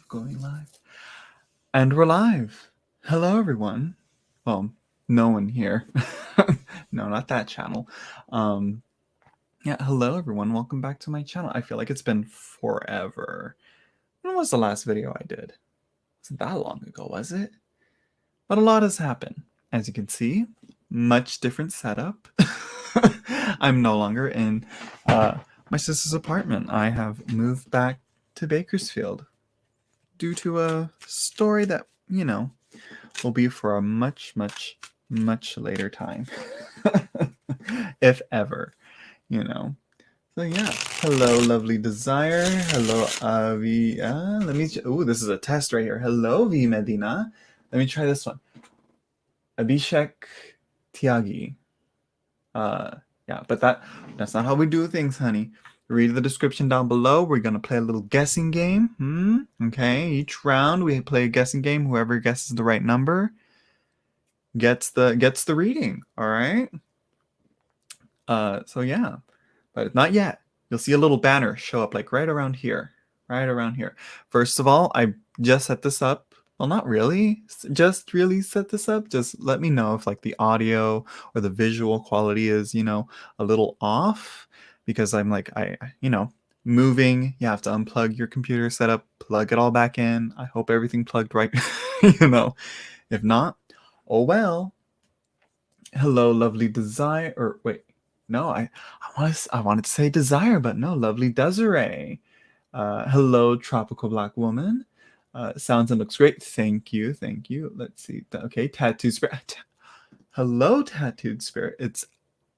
going live. And we're live. Hello, everyone. Well, no one here. No, not that channel. Yeah, hello, everyone. Welcome back to my channel. I feel like it's been forever. When was the last video I did? It wasn't that long ago, was it? But a lot has happened. As you can see, much different setup. I'm no longer in my sister's apartment. I have moved back to Bakersfield due to a story that, you know, will be for a much, much, much later time. If ever, you know. So yeah, hello, lovely desire. Hello, Avi. Ooh, this is a test right here. Hello, V Medina. Let me try this one. Abhishek Tyagi. Yeah, but that's not how we do things, honey. Read the description down below. We're gonna play a little guessing game. Okay, each round we play a guessing game. Whoever guesses the right number gets the reading. All right. So yeah, but not yet. You'll see a little banner show up like right around here. Right around here. First of all, I just set this up. Well, not really. Just really set this up. Just let me know if like the audio or the visual quality is, you know, a little off, because I'm like, moving. You have to unplug your computer setup, plug it all back in. I hope everything plugged right. You know, if not, oh well. Hello, lovely desire. Or wait, no, I wanted to say desire, but no, lovely Desiree. Hello, tropical black woman. Sounds and looks great. Thank you, thank you. Let's see. Okay, tattooed spirit. Hello, tattooed spirit.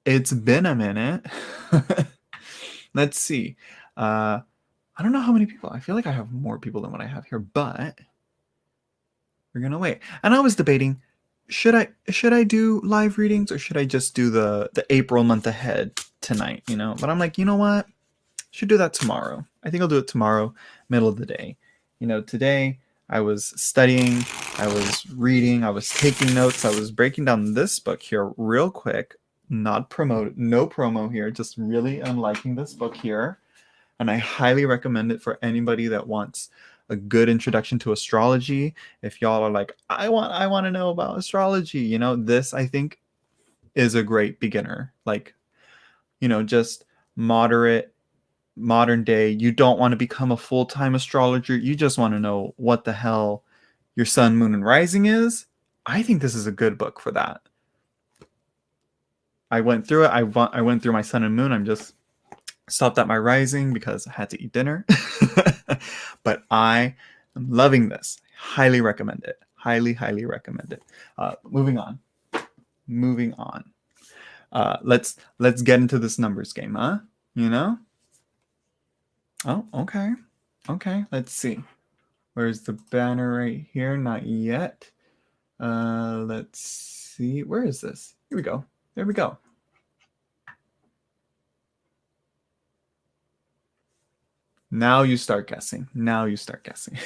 It's been a minute. Let's see. I don't know how many people. I feel like I have more people than what I have here, but we're gonna wait. And I was debating, should I do live readings or should I just do the April month ahead tonight? You know, but I'm like, you know what? Should do that tomorrow. I think I'll do it tomorrow, middle of the day. You know, today I was studying, I was reading, I was taking notes, I was breaking down this book here real quick. Not promote, no promo here, just really I'm liking this book here. And I highly recommend it for anybody that wants a good introduction to astrology. If y'all are like, I want to know about astrology, you know, this I think is a great beginner. Like, you know, just moderate, modern day. You don't want to become a full-time astrologer. You just want to know what the hell your sun, moon, and rising is. I think this is a good book for that. I went through it. I went through my sun and moon. I'm just stopped at my rising because I had to eat dinner. But I am loving this. Highly recommend it. Highly, highly recommend it. Moving on. Let's get into this numbers game, huh? You know? Oh, okay. Okay, let's see. Where's the banner right here? Not yet. Let's see. Where is this? Here we go. There we go. Now you start guessing. Now you start guessing.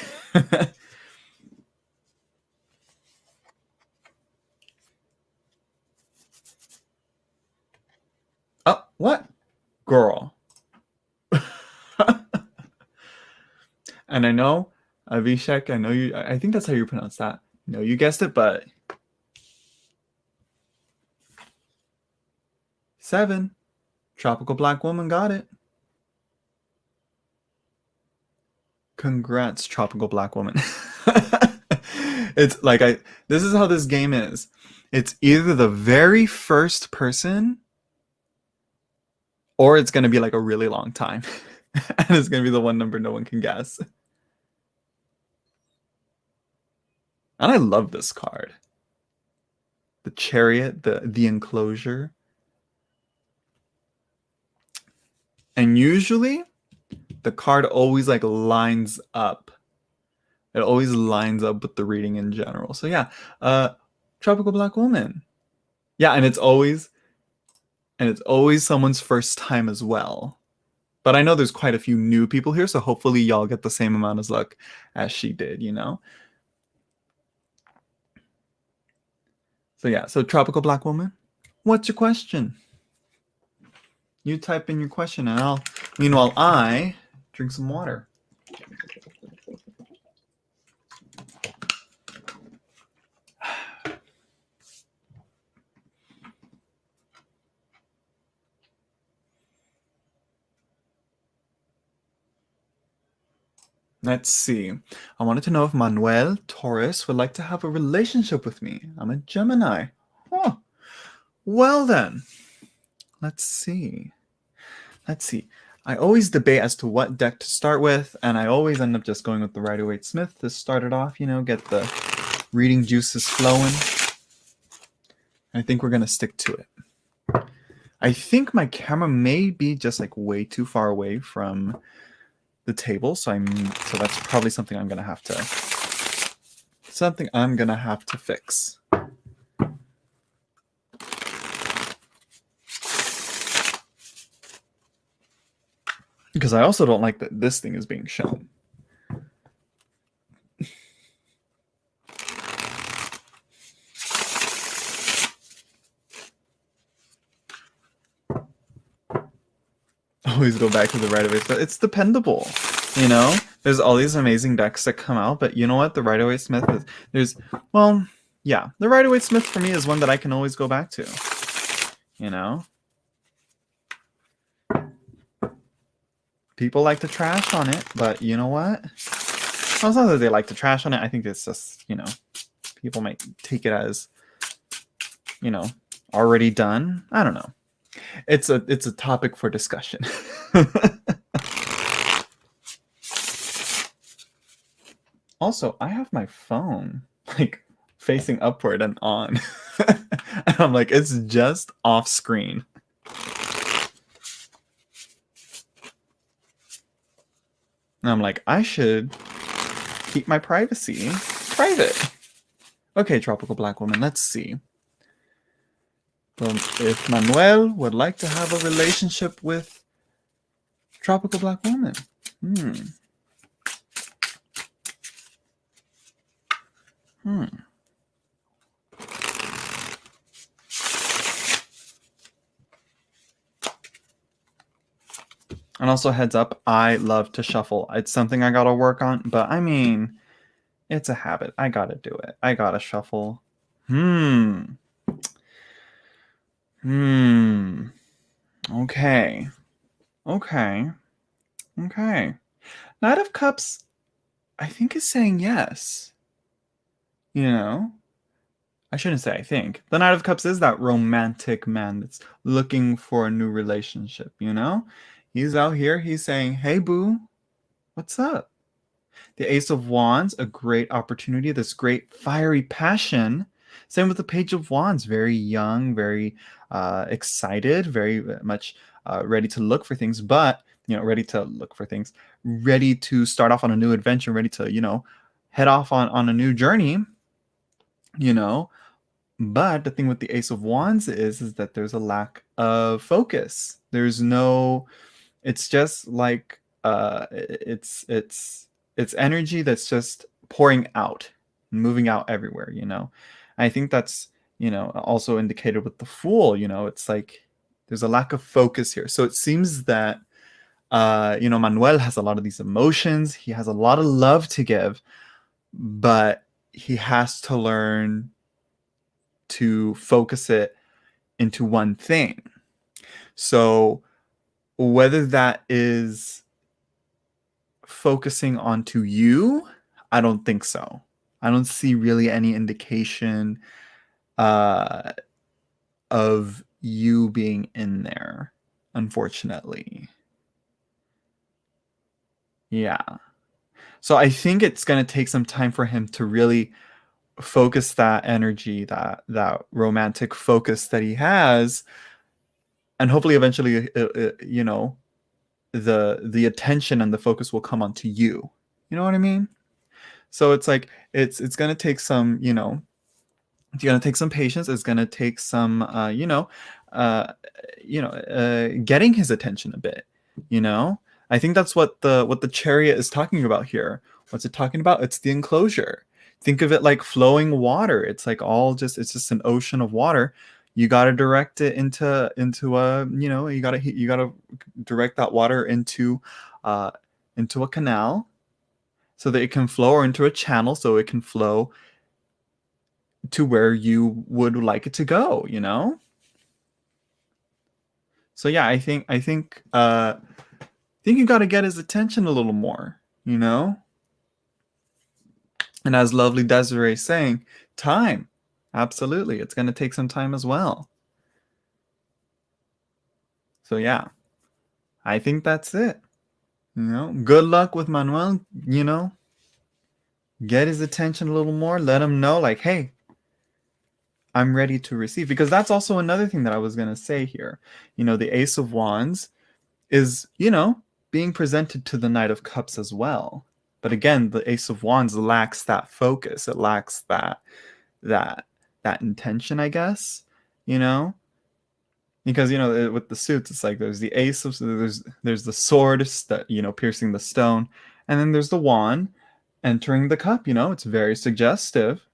Oh, what? Girl. And I know, Avishek, I know you, I think that's how you pronounce that. No, you guessed it, but 7. Tropical black woman got it. Congrats, tropical black woman. It's like this is how this game is. It's either the very first person or it's going to be like a really long time. And it's going to be the one number no one can guess. And I love this card. The chariot, the enclosure. And usually the card always like lines up. It always lines up with the reading in general. So yeah, tropical black woman. Yeah, and it's always someone's first time as well. But I know there's quite a few new people here, so hopefully y'all get the same amount of luck as she did, you know? So yeah, so tropical black woman, what's your question? You type in your question and meanwhile I drink some water. Let's see. I wanted to know if Manuel Torres would like to have a relationship with me. I'm a Gemini. Oh, well then. Let's see. Let's see. I always debate as to what deck to start with, and I always end up just going with the Rider-Waite-Smith to start it off, get the reading juices flowing. I think we're going to stick to it. I think my camera may be just like way too far away from the table, so that's probably something I'm going to have to fix. Because I also don't like that this thing is being shown. Always go back to the Rider-Waite-Smith. It's dependable, There's all these amazing decks that come out, but you know what? The Rider-Waite-Smith is the Rider-Waite-Smith for me is one that I can always go back to. People like to trash on it, but you know what? Well, it's not that they like to trash on it. I think it's just, people might take it as, already done. I don't know. It's a topic for discussion. Also, I have my phone like facing upward and on. And I'm like, it's just off screen. And I'm like, I should keep my privacy private. Okay, Tropical Black Woman, let's see. If Manuel would like to have a relationship with Tropical Black Woman. And also, heads up, I love to shuffle. It's something I gotta work on, but I mean, it's a habit. I gotta do it. I gotta shuffle. Okay. Knight of Cups, I think, is saying yes. I shouldn't say I think. The Knight of Cups is that romantic man that's looking for a new relationship, He's out here, he's saying, hey, boo, what's up? The Ace of Wands, a great opportunity, this great fiery passion. Same with the Page of Wands, very young, very excited, very much ready to look for things, but, ready to start off on a new adventure, ready to, head off on a new journey, But the thing with the Ace of Wands is that there's a lack of focus. There's no, it's just like, it's energy that's just pouring out, moving out everywhere, I think that's, also indicated with the Fool, it's like there's a lack of focus here. So it seems that, Manuel has a lot of these emotions. He has a lot of love to give, but he has to learn to focus it into one thing. So whether that is focusing onto you, I don't think so. I don't see really any indication of you being in there, unfortunately. Yeah. So I think it's going to take some time for him to really focus that energy, that romantic focus that he has, and hopefully eventually the attention and the focus will come onto you. You know what I mean? So it's like it's going to take some, it's going to take some patience. It's going to take some getting his attention a bit, I think that's what the Chariot is talking about here. What's it talking about? It's the enclosure. Think of it like flowing water. It's like it's just an ocean of water. You got to direct it into a, you got to direct that water into a canal so that it can flow, or into a channel so it can flow to where you would like it to go, So yeah, I think you got to get his attention a little more, And as lovely Desiree saying, time. Absolutely. It's going to take some time as well. So yeah, I think that's it. Good luck with Manuel, get his attention a little more. Let him know, like, hey, I'm ready to receive. Because that's also another thing that I was going to say here. The Ace of Wands is, being presented to the Knight of Cups as well. But again, the Ace of Wands lacks that focus. It lacks that intention, I guess, because with the suits, it's like there's the ace of there's the sword that piercing the stone, and then there's the wand entering the cup. It's very suggestive.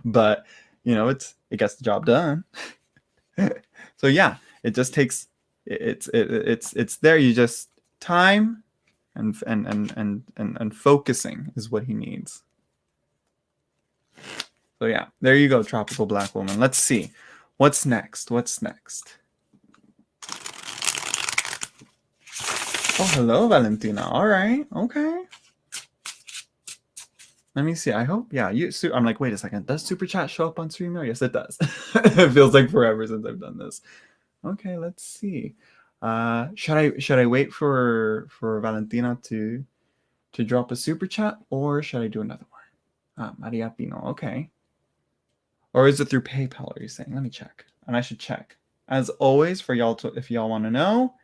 But it gets the job done. So yeah, it just takes it's there. You just time and focusing is what he needs. So yeah, there you go, Tropical Black Woman. Let's see. What's next? What's next? Oh, hello, Valentina. All right. Okay. Let me see. I hope. Yeah, I'm like, wait a second. Does Super Chat show up on StreamYard? Yes, it does. It feels like forever since I've done this. Okay, let's see. Should I wait for Valentina to drop a Super Chat, or should I do another one? Maria Pino. Okay. Or is it through PayPal, are you saying? Let me check. And I should check. As always, for y'all if y'all want to know,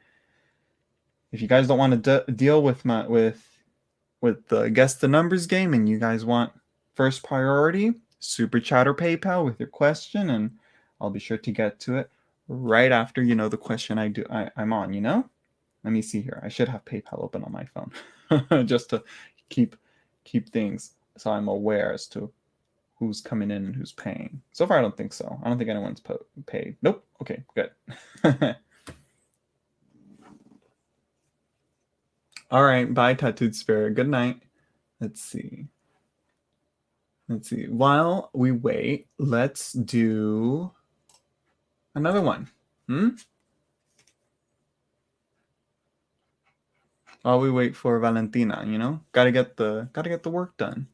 if you guys don't want to deal with the guess the numbers game and you guys want first priority, Super Chat or PayPal with your question, and I'll be sure to get to it right after the question I'm on, Let me see here. I should have PayPal open on my phone just to keep things so I'm aware as to who's coming in and who's paying. So far, I don't think so. I don't think anyone's paid. Nope. Okay, good. All right. Bye, Tattooed Spirit. Good night. Let's see. While we wait, let's do another one. While we wait for Valentina, gotta get the work done.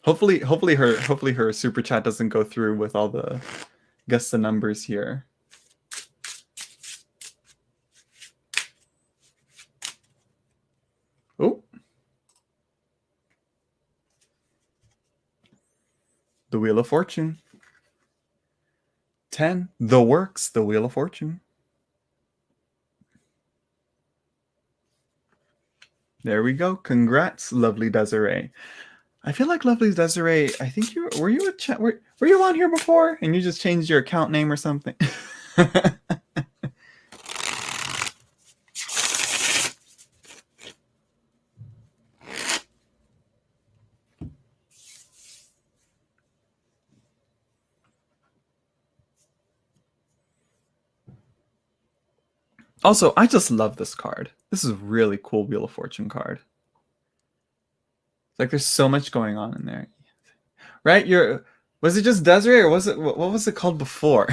Hopefully her Super Chat doesn't go through with all the guess the numbers here. Oh. The Wheel of Fortune. 10. The Works, The Wheel of Fortune. There we go. Congrats, lovely Desiree. I feel like lovely Desiree, I think were you on here before and you just changed your account name or something? Also, I just love this card. This is a really cool Wheel of Fortune card. Like there's so much going on in there. Right? Was it just Desiree or was it what was it called before?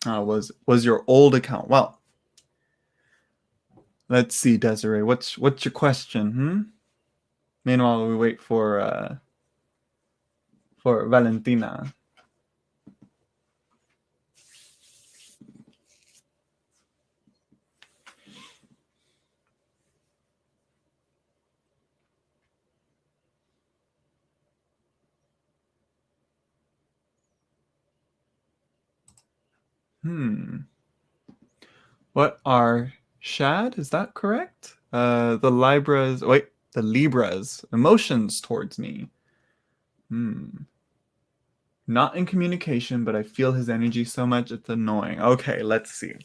Was your old account? Well, let's see, Desiree. What's your question? Meanwhile, we wait for Valentina. What are Shad? Is that correct? The Libras emotions towards me. Not in communication, but I feel his energy so much it's annoying. Okay, let's see.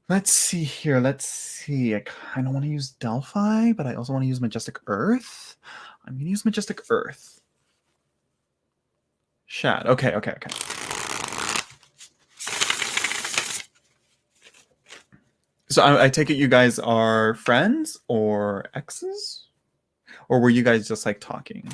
Let's see here. Let's see. I kind of want to use Delphi, but I also want to use Majestic Earth. I'm going to use Majestic Earth. Shad. Okay. So I take it you guys are friends or exes? Or were you guys just like talking?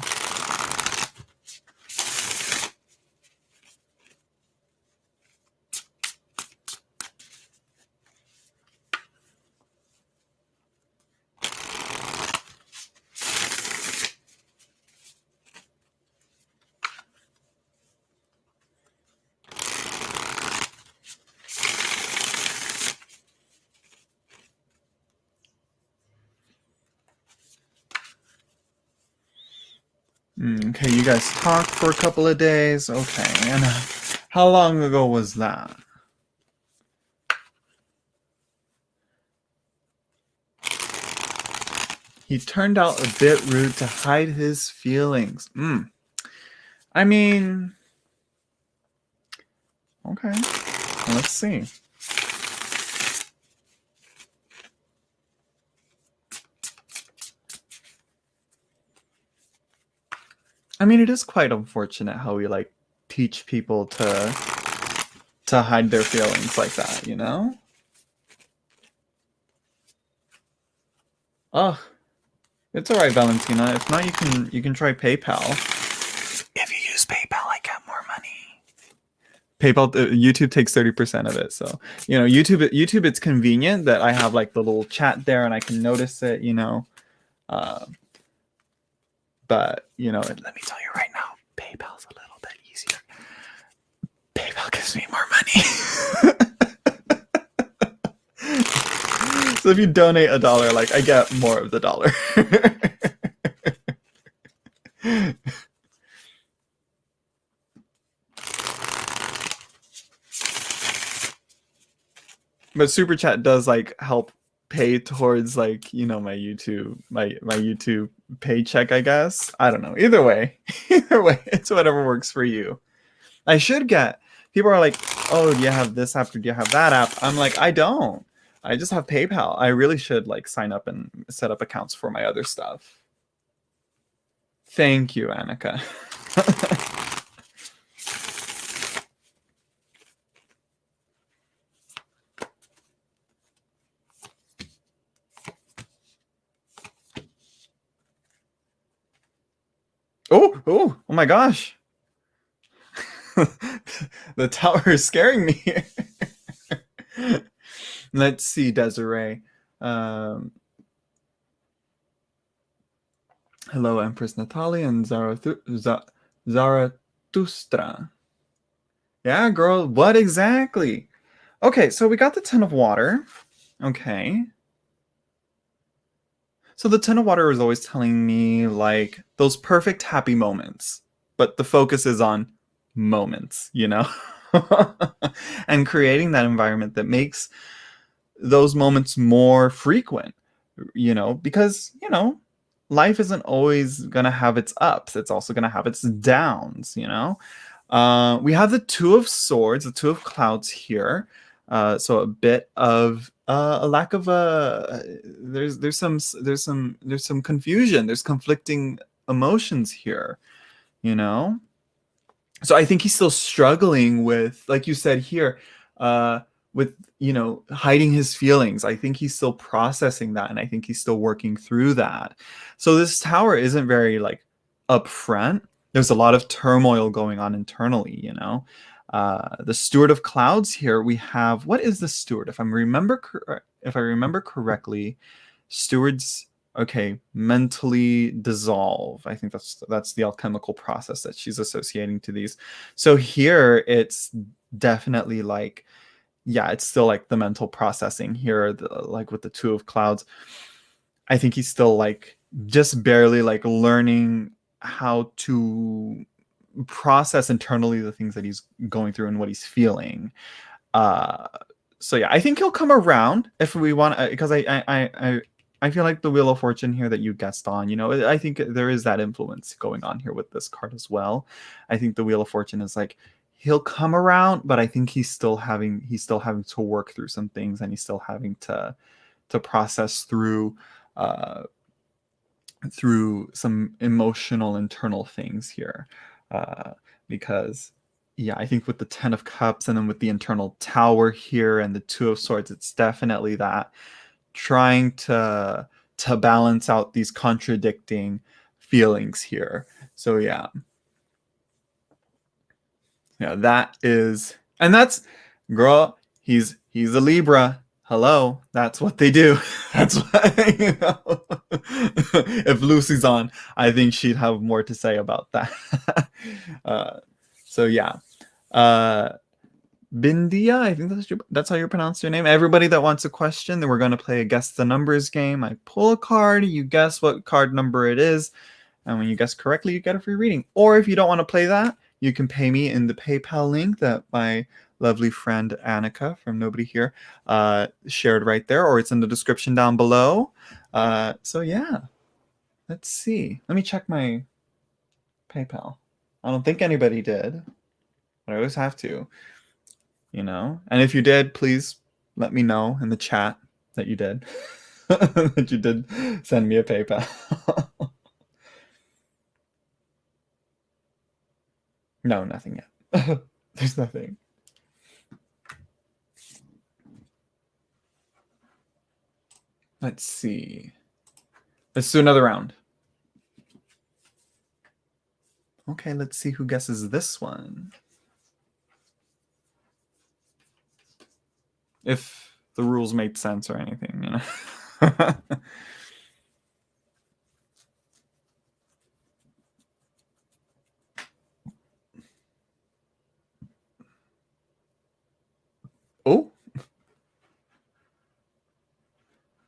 Okay, you guys talked for a couple of days. Okay, and how long ago was that? He turned out a bit rude to hide his feelings. I mean, okay, let's see. I mean, it is quite unfortunate how we like teach people to hide their feelings like that, you know? Oh, it's alright, Valentina. If not, you can try PayPal. If you use PayPal, I get more money. PayPal, YouTube takes 30% of it. So, you know, YouTube, it's convenient that I have like the little chat there and I can notice it, you know. But, you know, let me tell you right now, PayPal's a little bit easier. PayPal gives me more money. So if you donate $1, like I get more of the dollar. But super chat does like help pay towards like, you know, my YouTube paycheck, I guess. I don't know. Either way, it's whatever works for you. I should get, people are like, oh, do you have this app or do you have that app? I'm like, I don't. I just have PayPal. I really should like sign up and set up accounts for my other stuff. Thank you, Annika. Oh my gosh. The tower is scaring me. Let's see, Desiree. Hello, Empress Natalia and Zarathustra. Yeah, girl, what exactly? Okay, so we got the Ten of Water. Okay. So the Ten of Water is always telling me like those perfect happy moments, but the focus is on moments, you know? And creating that environment that makes those moments more frequent, you know, because, you know, life isn't always going to have its ups. It's also going to have its downs, you know? We have the Two of Swords, the Two of Clouds here. So a bit of a lack of there's some confusion. There's conflicting emotions here, you know? So I think he's still struggling with, like you said here, with, you know, hiding his feelings. I think he's still processing that, and I think he's still working through that. So this tower isn't very like upfront. There's a lot of turmoil going on internally, you know. The Steward of Clouds here, we have, what is the Steward? If I remember correctly, stewards, okay, mentally dissolve. I think that's the alchemical process that she's associating to these. So here it's definitely like, yeah, it's still like the mental processing here, like with the Two of Clouds. I think he's still like just barely like learning how to process internally the things that he's going through and what he's feeling. So yeah, I think he'll come around if we want, because I feel like the Wheel of Fortune here that you guessed on, you know, I think there is that influence going on here with this card as well. I think the Wheel of Fortune is like, he'll come around, but I think he's still having to work through some things, and he's still having to process through some emotional internal things here. Because yeah, I think with the Ten of Cups and then with the internal Tower here and the Two of Swords, it's definitely that trying to to balance out these contradicting feelings here. So yeah. Yeah, that is, and that's, girl, he's a Libra. Hello, that's what they do. That's what, you know. If Lucy's on, I think she'd have more to say about that. uh, so yeah. Bindia, I think that's how you pronounce your name. Everybody that wants a question, then we're going to play a guess the numbers game. I pull a card, you guess what card number it is, and when you guess correctly, you get a free reading. Or if you don't want to play that, you can pay me in the PayPal link that my lovely friend Annika from Nobody Here shared right there, or it's in the description down below. So yeah, let's see. Let me check my PayPal. I don't think anybody did, but I always have to, you know. And if you did, please let me know in the chat that you did. That you did send me a PayPal. No, nothing yet. There's nothing. Let's see. Let's do another round. Okay, let's see who guesses this one. If the rules made sense or anything, you know. Oh.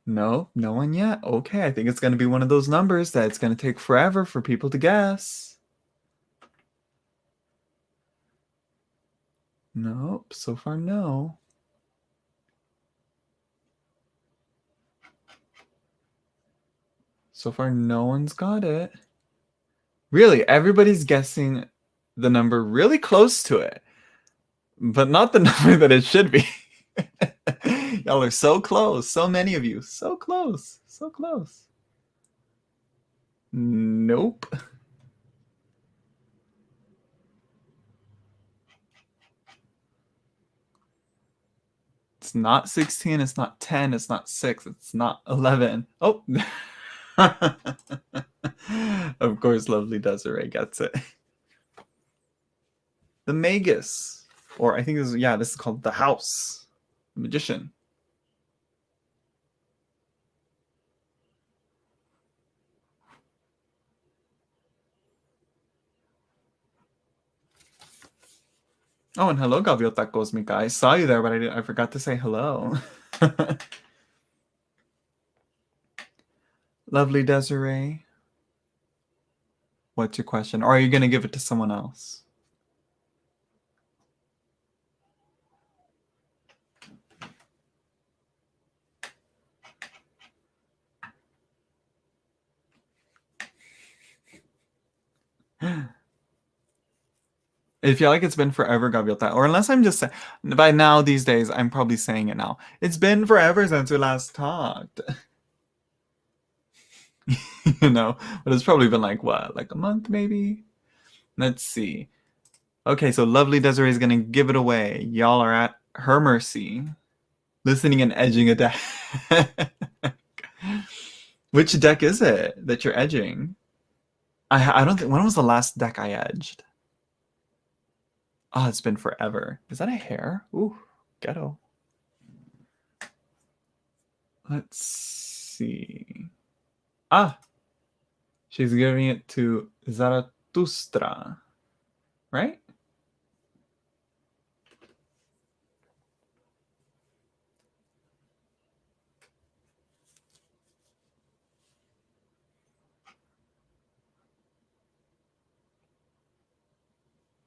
No, no one yet. Okay, I think it's going to be one of those numbers that it's going to take forever for people to guess. Nope, so far no. So far no one's got it. Really, everybody's guessing the number really close to it, but not the number that it should be. Y'all are so close. So many of you. So close. So close. Nope. It's not 16. It's not 10. It's not 6. It's not 11. Oh. Of course, lovely Desiree gets it. The Magus. Or I think this is, yeah, this is called the House. The Magician. Oh, and hello, Gaviota Cosmica. I saw you there, but I forgot to say hello. Lovely Desiree. What's your question? Or are you going to give it to someone else? I feel like it's been forever, Gaviota. Or unless I'm just saying, by now these days, I'm probably saying it now. It's been forever since we last talked. You know, but it's probably been like, what, like a month maybe? Let's see. Okay, so lovely Desiree is going to give it away. Y'all are at her mercy. Listening and edging a deck. Which deck is it that you're edging? I don't think, when was the last deck I edged? Oh, it's been forever. Is that a hair? Ooh, ghetto. Let's see. Ah, she's giving it to Zarathustra, right?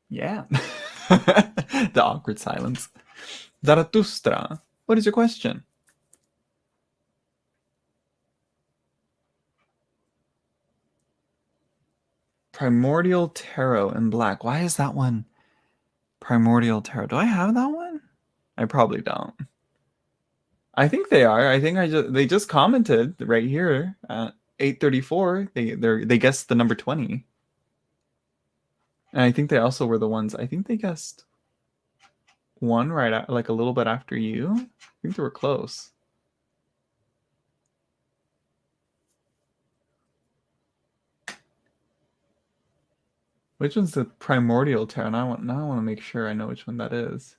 Yeah. The awkward silence. Zarathustra, what is your question? Primordial Tarot in black. Why is that one Primordial Tarot? Do I have that one? I probably don't. I think they are. I think they just commented right here at 8:34. They guessed the number 20. And I think they also were the ones, I think they guessed one right at, like a little bit after you. I think they were close. Which one's the primordial tarot? Now I want to make sure I know which one that is.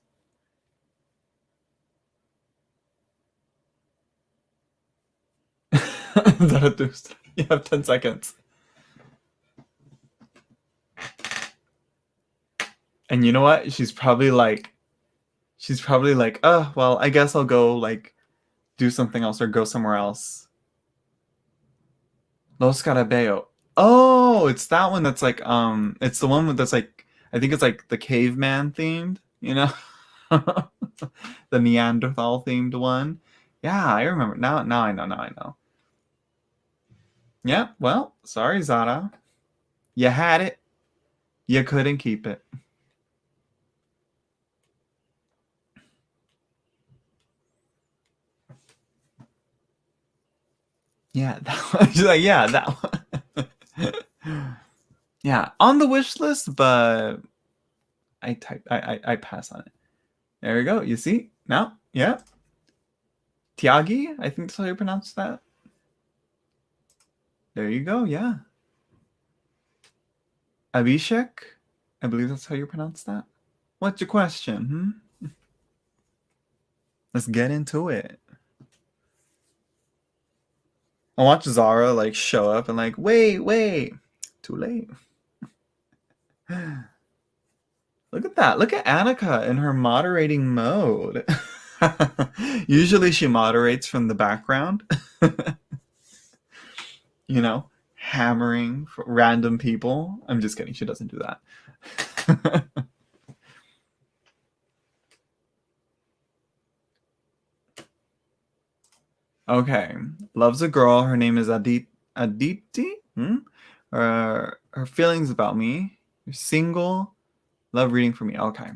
Zarathustra. You have 10 seconds. And you know what? She's probably like, oh, well, I guess I'll go like do something else or go somewhere else. Lo Scarabeo. Oh, it's that one that's like, it's the one that's like, I think it's like the caveman themed, you know? The Neanderthal themed one. Yeah, I remember. Now I know. Yeah, well, sorry, Zara. You had it. You couldn't keep it. Yeah, that one. She's like, yeah, that one. Yeah, on the wish list, but I pass on it. There we go. You see? Now? Yeah. Tiagi, I think that's how you pronounce that. There you go, yeah. Abhishek, I believe that's how you pronounce that. What's your question? Let's get into it. I watch Zara like show up and like, wait, too late. Look at that. Look at Annika in her moderating mode. Usually she moderates from the background. You know, hammering for random people. I'm just kidding. She doesn't do that. Okay. Loves a girl. Her name is Aditi. Her feelings about me. You're single. Love reading for me. Okay.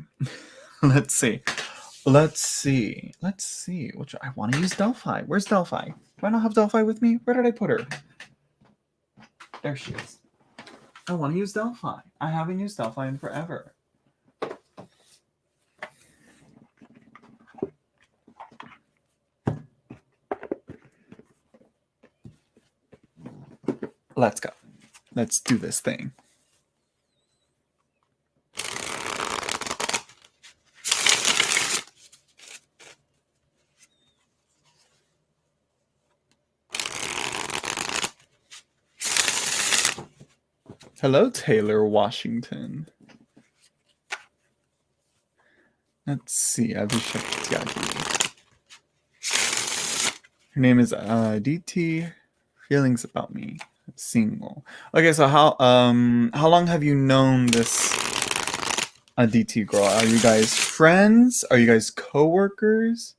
Let's see. Which I want to use Delphi. Where's Delphi? Do I not have Delphi with me? Where did I put her? There she is. I want to use Delphi. I haven't used Delphi in forever. Let's go. Let's do this thing. Hello, Taylor Washington. Let's see. Abhishek Tyagi. Her name is DT. Feelings about me. I'm single. Okay, so how long have you known this Aditi girl? Are you guys friends? Are you guys co-workers?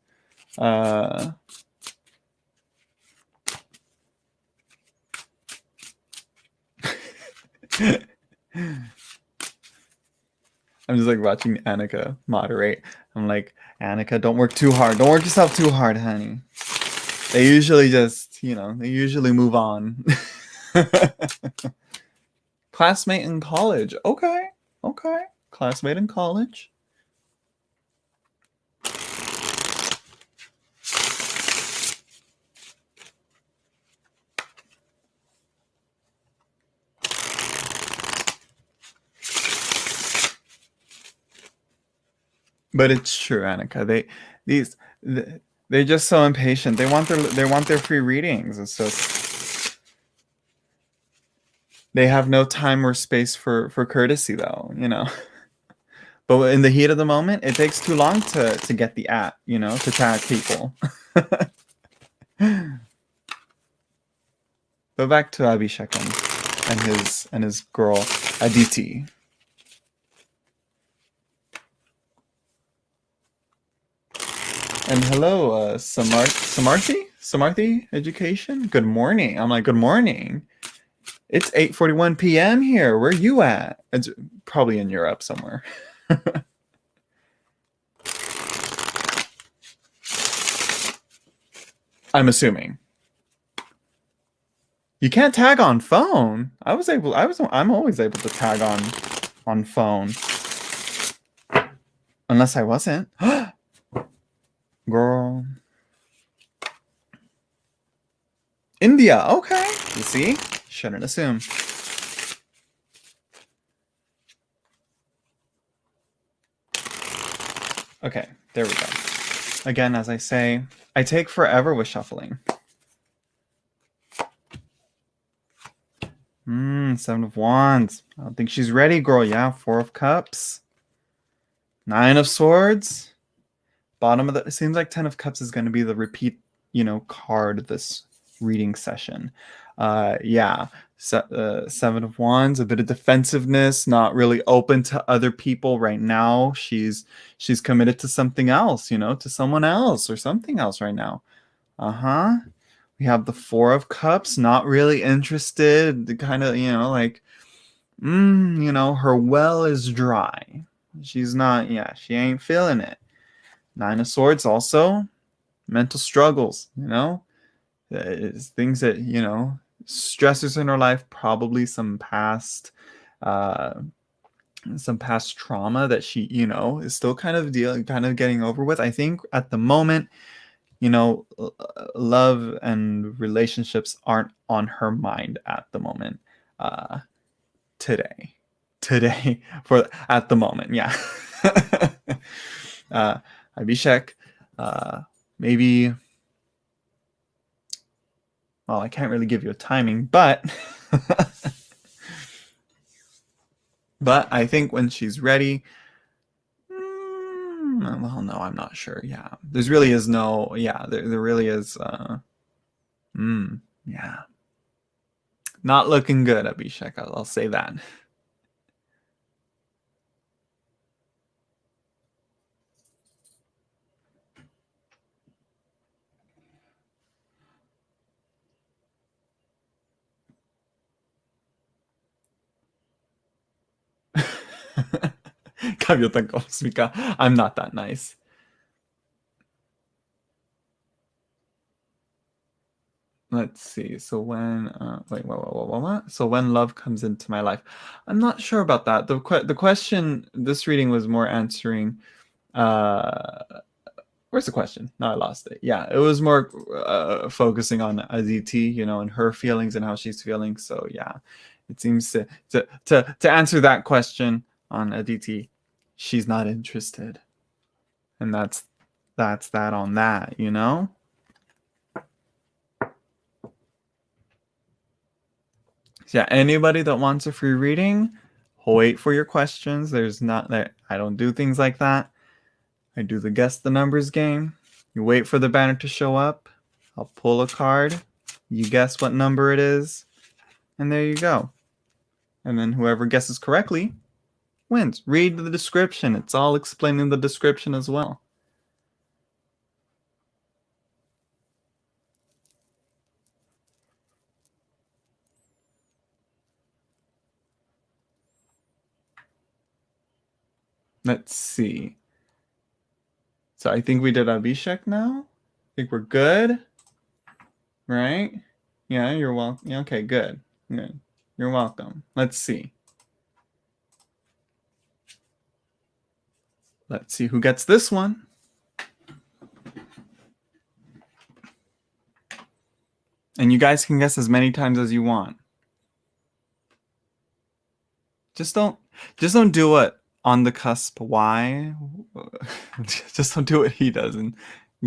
I'm just like watching Annika moderate. I'm like, Annika, don't work too hard. Don't work yourself too hard, honey. They usually just, they usually move on. Classmate in college. Okay. Classmate in college. But it's true, Annika. They're just so impatient. They want their free readings. It's just they have no time or space for courtesy, though. But in the heat of the moment, it takes too long to get the app. To tag people. Go back to Abhishek and his girl Aditi. And hello, Samarthi Education. Good morning. I'm like, good morning. It's 8:41 p.m. here. Where are you at? It's probably in Europe somewhere. I'm assuming. You can't tag on phone. I'm always able to tag on phone. Unless I wasn't. Girl. India. Okay. You see? Shouldn't assume. Okay, there we go. Again, as I say, I take forever with shuffling. Seven of Wands. I don't think she's ready, girl. Yeah, Four of Cups. Nine of Swords. Bottom of the... It seems like Ten of Cups is going to be the repeat, card this reading session. Yeah. Seven of Wands, a bit of defensiveness, not really open to other people right now. She's committed to something else, to someone else or something else right now. Uh-huh. We have the Four of Cups, not really interested, the kind of, like, her well is dry. She's not, she ain't feeling it. Nine of Swords also, mental struggles, it's things that, stressors in her life, probably some past trauma that she, is still kind of getting over with. I think at the moment, love and relationships aren't on her mind at the moment. Today for at the moment, yeah. Abhishek, maybe. Well, I can't really give you a timing, but but I think when she's ready. Well, no, I'm not sure. Yeah, there really is no. Yeah, there really is. Yeah, not looking good, Abhishek. I'll say that. I'm not that nice. Let's see. So when what? So when love comes into my life, I'm not sure about that. The question, this reading was more answering. Where's the question? No, I lost it. Yeah, it was more focusing on Aditi, and her feelings and how she's feeling. So yeah, it seems to answer that question on Aditi, she's not interested, and that's that on that. So yeah, anybody that wants a free reading, wait for your questions. There's not that I don't do things like that. I do the guess the numbers game. You wait for the banner to show up. I'll pull a card. You guess what number it is. And there you go. And then whoever guesses correctly wins. Read the description. It's all explained in the description as well. Let's see. So I think we did Abhishek now. I think we're good. Right? Yeah, you're welcome. Yeah, okay, good. Good. You're welcome. Let's see. Let's see who gets this one. And you guys can guess as many times as you want. Just don't do what on the cusp why. Just don't do what he does and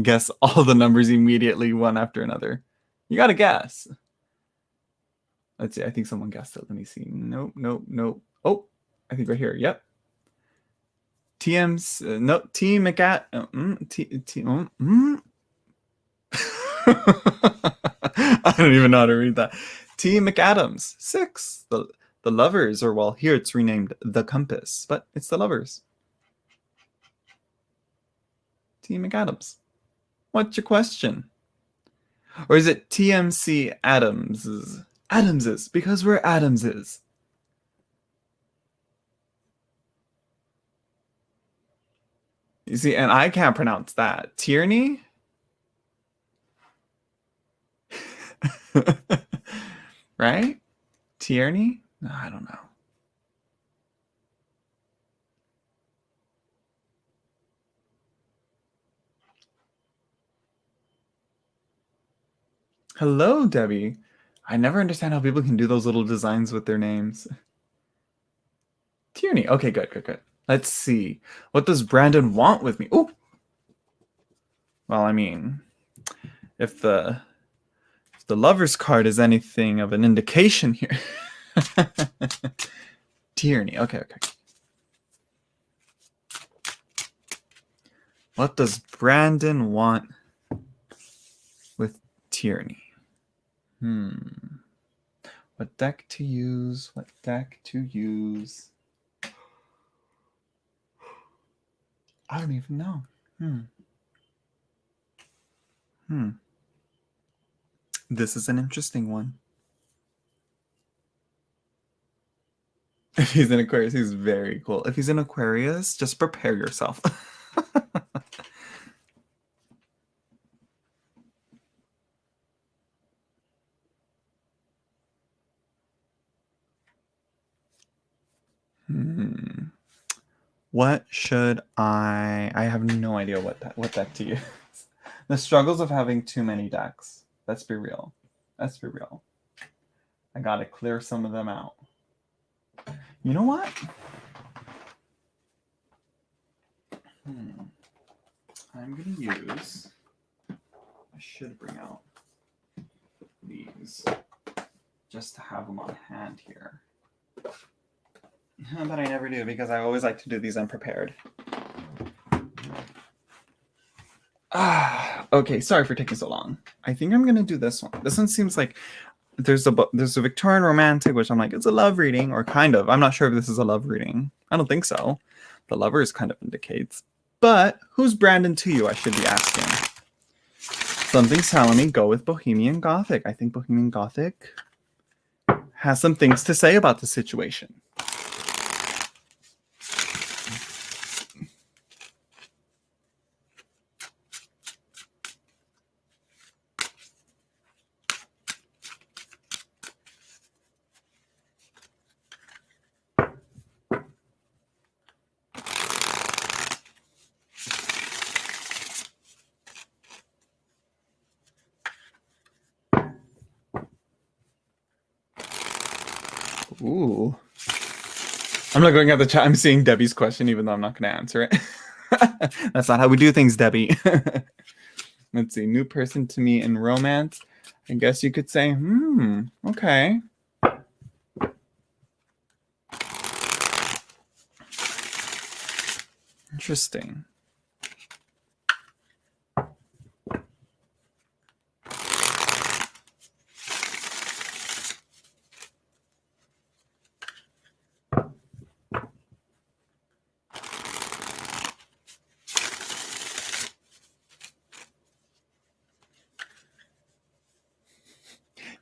guess all the numbers immediately, one after another. You gotta guess. Let's see. I think someone guessed it. Let me see. Nope. Oh, I think right here. Yep. TM's no T McAt. I don't even know how to read that. T McAdams 6. The Lovers, or well, here it's renamed The Compass, but it's The Lovers. T McAdams. What's your question? Or is it TMC Adams's? Adams's, because we're Adams's. You see, and I can't pronounce that. Tierney? Right? Tierney? No, I don't know. Hello, Debbie. I never understand how people can do those little designs with their names. Tierney. Okay, good. Let's see. What does Brandon want with me? Oh, well, I mean, if the lover's card is anything of an indication here. Tyranny. Okay. What does Brandon want with tyranny? What deck to use? I don't even know. This is an interesting one. If he's in Aquarius, he's very cool. If he's in Aquarius, just prepare yourself. What should I have no idea what deck to use. The struggles of having too many decks. Let's be real. I gotta clear some of them out. You know what? I'm gonna use. I should bring out these just to have them on hand here. But I never do because I always like to do these unprepared. Okay, sorry for taking so long. I think I'm gonna do this one. This one seems like there's a Victorian romantic, which I'm like, it's a love reading, or kind of. I'm not sure if this is a love reading. I don't think so. The lovers kind of indicates. But who's Brandon to you, I should be asking. Something's telling me go with Bohemian Gothic. I think Bohemian Gothic has some things to say about the situation. Ooh. I'm not going at the chat. I'm seeing Debbie's question, even though I'm not going to answer it. That's not how we do things, Debbie. Let's see. New person to me in romance. I guess you could say, okay. Interesting.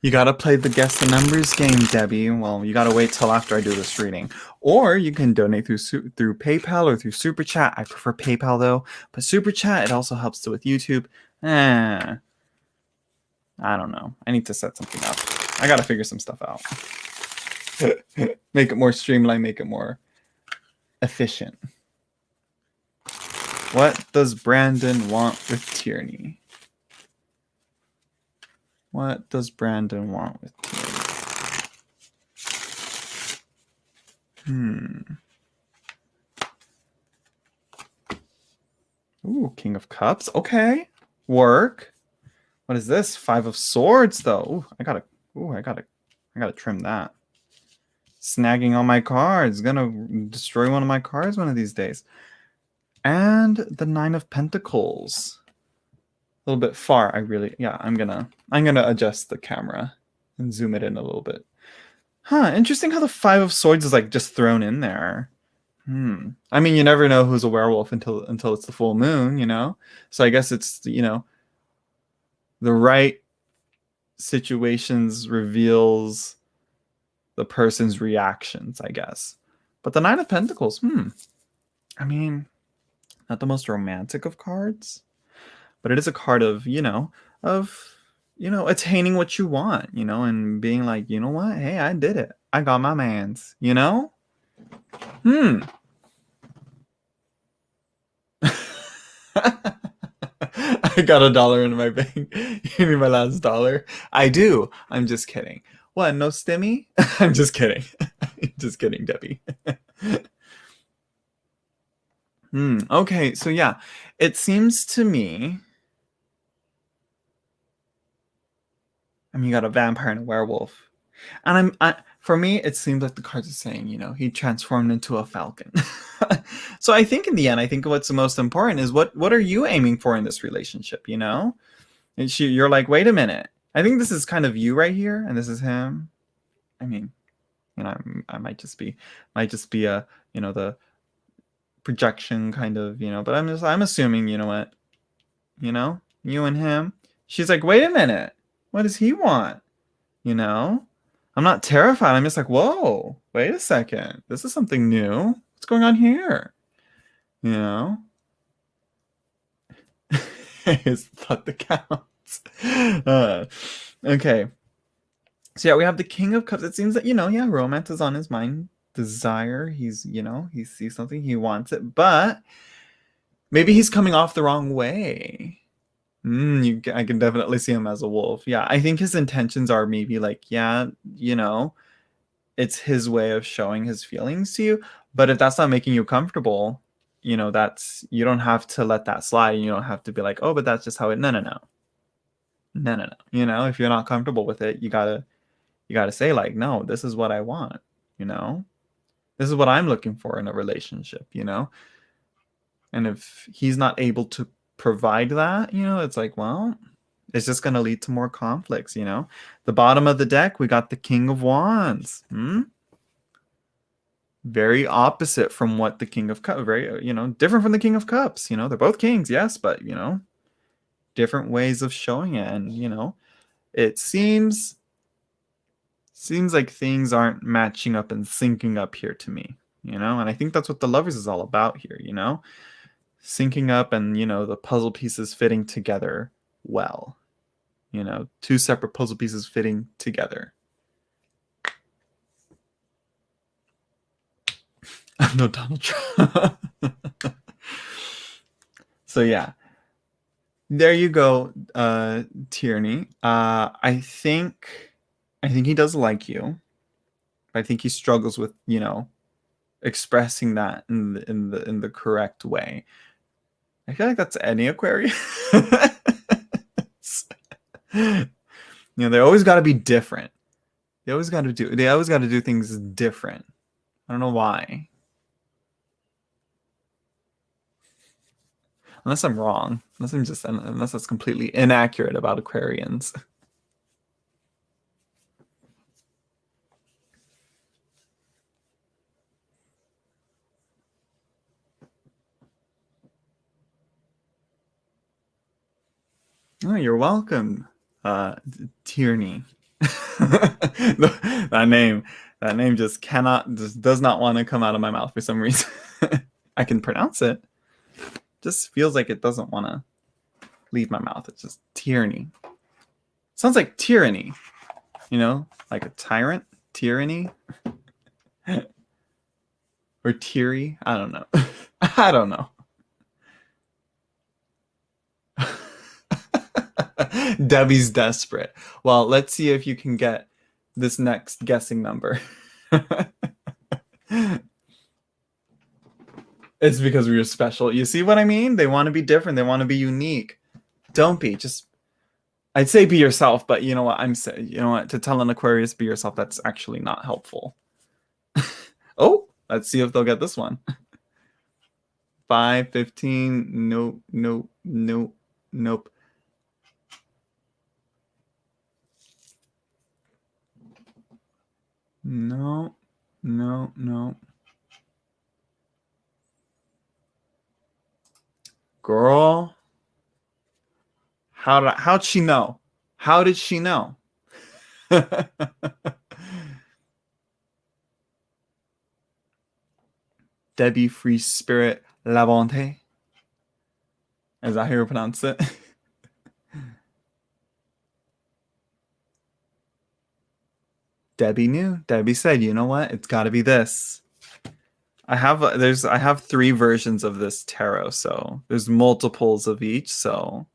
You gotta play the guess the numbers game, Debbie. Well, you gotta wait till after I do this reading. Or you can donate through PayPal or through Super Chat. I prefer PayPal though, but Super Chat, it also helps with YouTube. I don't know. I need to set something up. I gotta figure some stuff out. Make it more streamlined, make it more efficient. What does Brandon want with tyranny? What does Brandon want with tyranny? Ooh, King of Cups. Okay. Work. What is this? 5 of Swords, though. Ooh, I gotta trim that. Snagging all my cards. Gonna destroy one of my cards one of these days. And the 9 of Pentacles. A little bit far. I'm gonna adjust the camera and zoom it in a little bit. Interesting how the 5 of Swords is like just thrown in there. I mean, you never know who's a werewolf until it's the full moon, you know? So I guess it's, you know, the right situations reveals the person's reactions, I guess. But the 9 of Pentacles, I mean, not the most romantic of cards, but it is a card of, attaining what you want, and being like, you know what? Hey, I did it. I got my mans, I got $1 in my bank. You need my last dollar? I do. I'm just kidding. What? No stimmy? I'm just kidding. Just kidding, Debbie. Okay, so yeah, it seems to me. I mean, you got a vampire and a werewolf, and for me, it seems like the cards are saying, he transformed into a falcon. So I think in the end, I think what's the most important is what are you aiming for in this relationship? And you're like, wait a minute. I think this is kind of you right here, and this is him. I mean, I might just be a the projection kind of but I'm assuming what you and him. She's like, wait a minute, what does he want? You know, I'm not terrified. I'm just like, whoa, wait a second. This is something new. What's going on here? You know? Is thought that counts. Okay. So yeah, we have the King of Cups. It seems that, yeah, romance is on his mind. Desire. He sees something, he wants it, but maybe he's coming off the wrong way. I can definitely see him as a wolf. Yeah, I think his intentions are maybe like, yeah, it's his way of showing his feelings to you. But if that's not making you comfortable, you don't have to let that slide. You don't have to be like, oh, but that's just how it. No, no, no, no, no, no. If you're not comfortable with it, you gotta say like, no, this is what I want. This is what I'm looking for in a relationship. And if he's not able to provide that, it's like, well, it's just going to lead to more conflicts. The bottom of the deck, we got the King of Wands. Very opposite from what the King of Cups, very, different from the King of Cups. They're both kings, yes, but, different ways of showing it. And, it seems like things aren't matching up and syncing up here to me, and I think that's what the Lovers is all about here, syncing up and, the puzzle pieces fitting together well. Two separate puzzle pieces fitting together. I'm no Donald Trump. So yeah, there you go, Tierney. I think he does like you. I think he struggles with expressing that in the correct way. I feel like that's any Aquarius. They always got to be different. They always got to do things different. I don't know why. Unless I'm wrong. Unless that's completely inaccurate about Aquarians. Oh, you're welcome, Tierney. that name just does not want to come out of my mouth for some reason. I can pronounce it. Just feels like it doesn't want to leave my mouth. It's just Tierney. Sounds like tyranny. Like a tyrant. Tyranny. Or Teary. I don't know. I don't know. Debbie's desperate. Well, let's see if you can get this next guessing number. It's because we're special. You see what I mean? They want to be different. They want to be unique. Don't be. I'd say be yourself, but you know what I'm saying? You know what? To tell an Aquarius be yourself, that's actually not helpful. Oh, let's see if they'll get this one. 5, 15. Nope, nope, nope, nope. No, no, no. Girl, how'd she know? How did she know? Debbie Free Spirit La Bonté. Is that how you pronounce it? Debbie knew. Debbie said, you know what? It's got to be this. I have 3 versions of this tarot, so there's multiples of each, so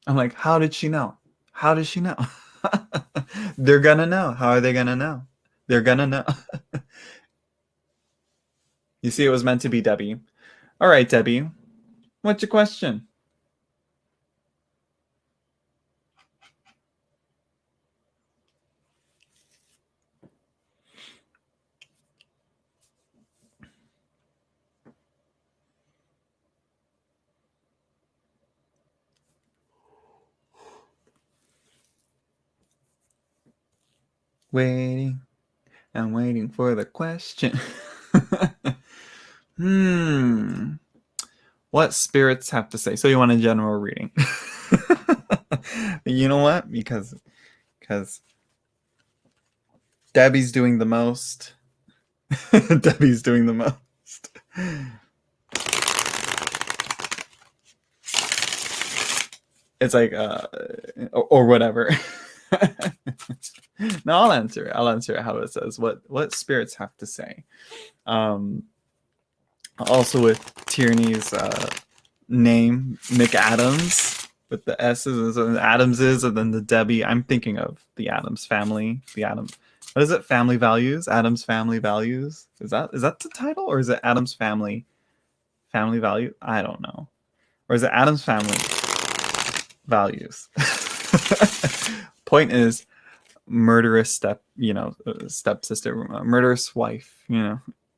I'm like, how did she know? How does she know? They're gonna know. How are they gonna know? They're gonna know. You see, it was meant to be Debbie. All right, Debbie. What's your question? Waiting. I'm waiting for the question. What spirits have to say? So you want a general reading? You know what? Because Debbie's doing the most. Debbie's doing the most. It's like or whatever. No, I'll answer it. I'll answer it how it says. What spirits have to say. Also with Tierney's name, McAdams, with the S's and Adamses, and then the Debbie. I'm thinking of the Adams family. The Adams. What is it? Family Values. Adams Family Values. Is that the title, or is it Adams Family Value? I don't know. Or is it Adams Family Values? Point is, murderous stepsister, murderous wife.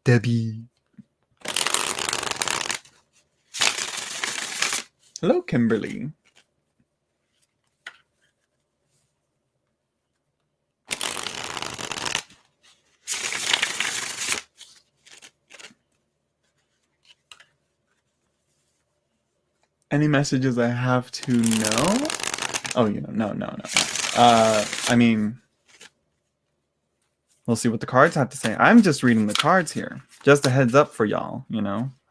Debbie. Hello, Kimberly. Any messages I have to know? Oh, no. I mean, we'll see what the cards have to say. I'm just reading the cards here. Just a heads up for y'all,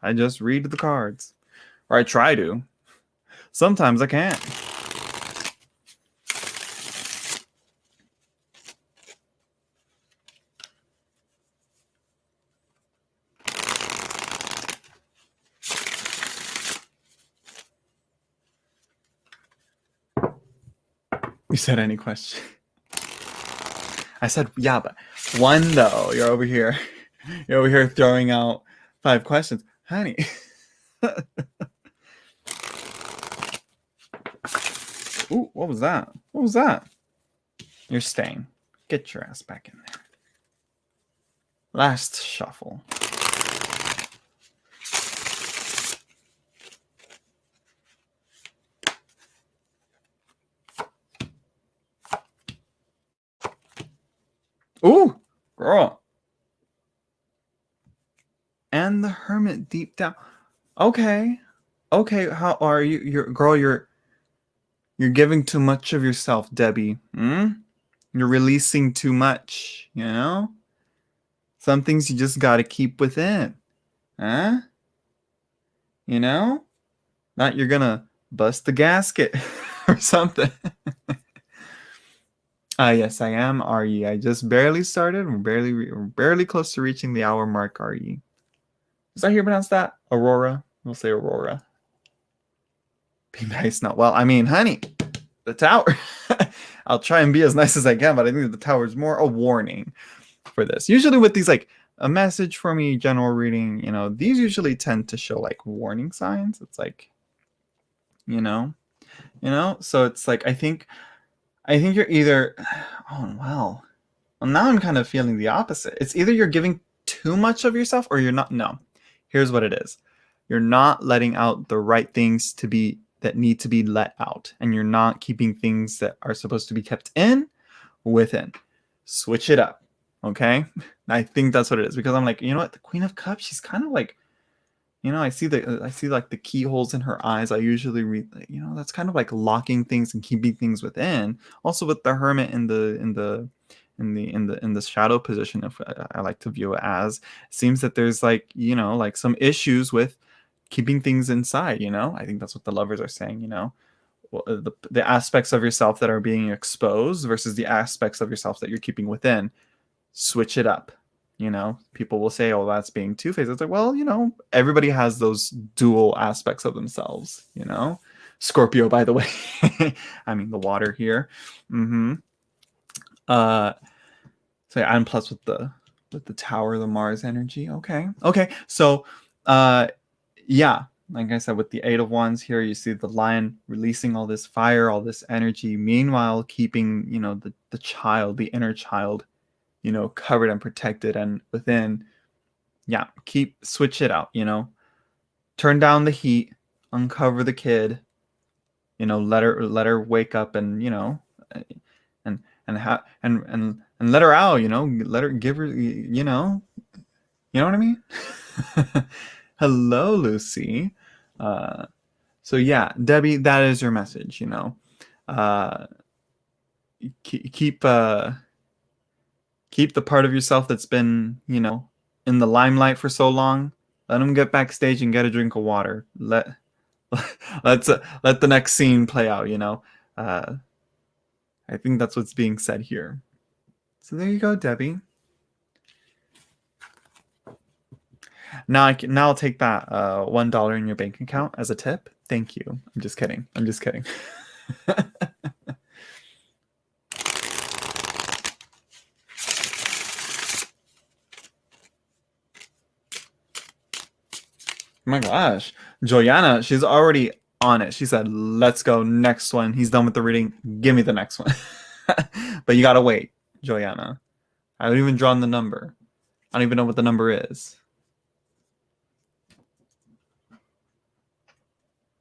I just read the cards. Or I try to. Sometimes I can't. You said any question? I said, yeah, but one though. You're over here throwing out 5 questions. Honey. Ooh, what was that? What was that? You're staying. Get your ass back in there. Last shuffle. Ooh, girl. And the Hermit deep down. Okay. How are you? You're giving too much of yourself, Debbie. You're releasing too much, Some things you just gotta keep within. Huh? Not you're gonna bust the gasket or something. Yes, I am, RE. I just barely started. We're barely close to reaching the hour mark, RE. Is that how you pronounce that? Aurora? We'll say Aurora. Be nice now. Well, I mean, honey, the tower. I'll try and be as nice as I can, but I think the tower is more a warning for this. Usually with these, like, a message for me, general reading, these usually tend to show, like, warning signs. It's like, so it's like, I think you're either, oh, well, now I'm kind of feeling the opposite. It's either you're giving too much of yourself or you're not. No, here's what it is. You're not letting out the right things that need to be let out. And you're not keeping things that are supposed to be kept in within. Switch it up. Okay. I think that's what it is, because I'm like, you know what? The Queen of Cups, she's kind of like, I see like the keyholes in her eyes. I usually read, that's kind of like locking things and keeping things within. Also with the Hermit in the shadow position, if I like to view it as, it seems that there's like, like some issues with keeping things inside. I think that's what the Lovers are saying. The aspects of yourself that are being exposed versus the aspects of yourself that you're keeping within. Switch it up. People will say, oh, that's being two-faced. It's like, well, everybody has those dual aspects of themselves. Scorpio, by the way. I mean, the water here. So yeah, I'm plus with the with the Tower of the Mars energy. Okay. So, yeah, like I said, with the Eight of Wands here, you see the lion releasing all this fire, all this energy. Meanwhile, keeping the child, the inner child, covered and protected and within. Yeah, switch it out. Turn down the heat, uncover the kid. Let her wake up and and let her out. Let her give her. You know what I mean? Hello, Lucy. So yeah, Debbie, that is your message. Keep the part of yourself that's been in the limelight for so long. Let them get backstage and get a drink of water. Let the next scene play out. I think that's what's being said here. So there you go, Debbie. Now I'll take that $1 in your bank account as a tip. Thank you. I'm just kidding. Oh my gosh. Joyanna, she's already on it. She said, let's go. Next one. He's done with the reading. Give me the next one. But you gotta wait, Joyanna. I haven't even drawn the number. I don't even know what the number is.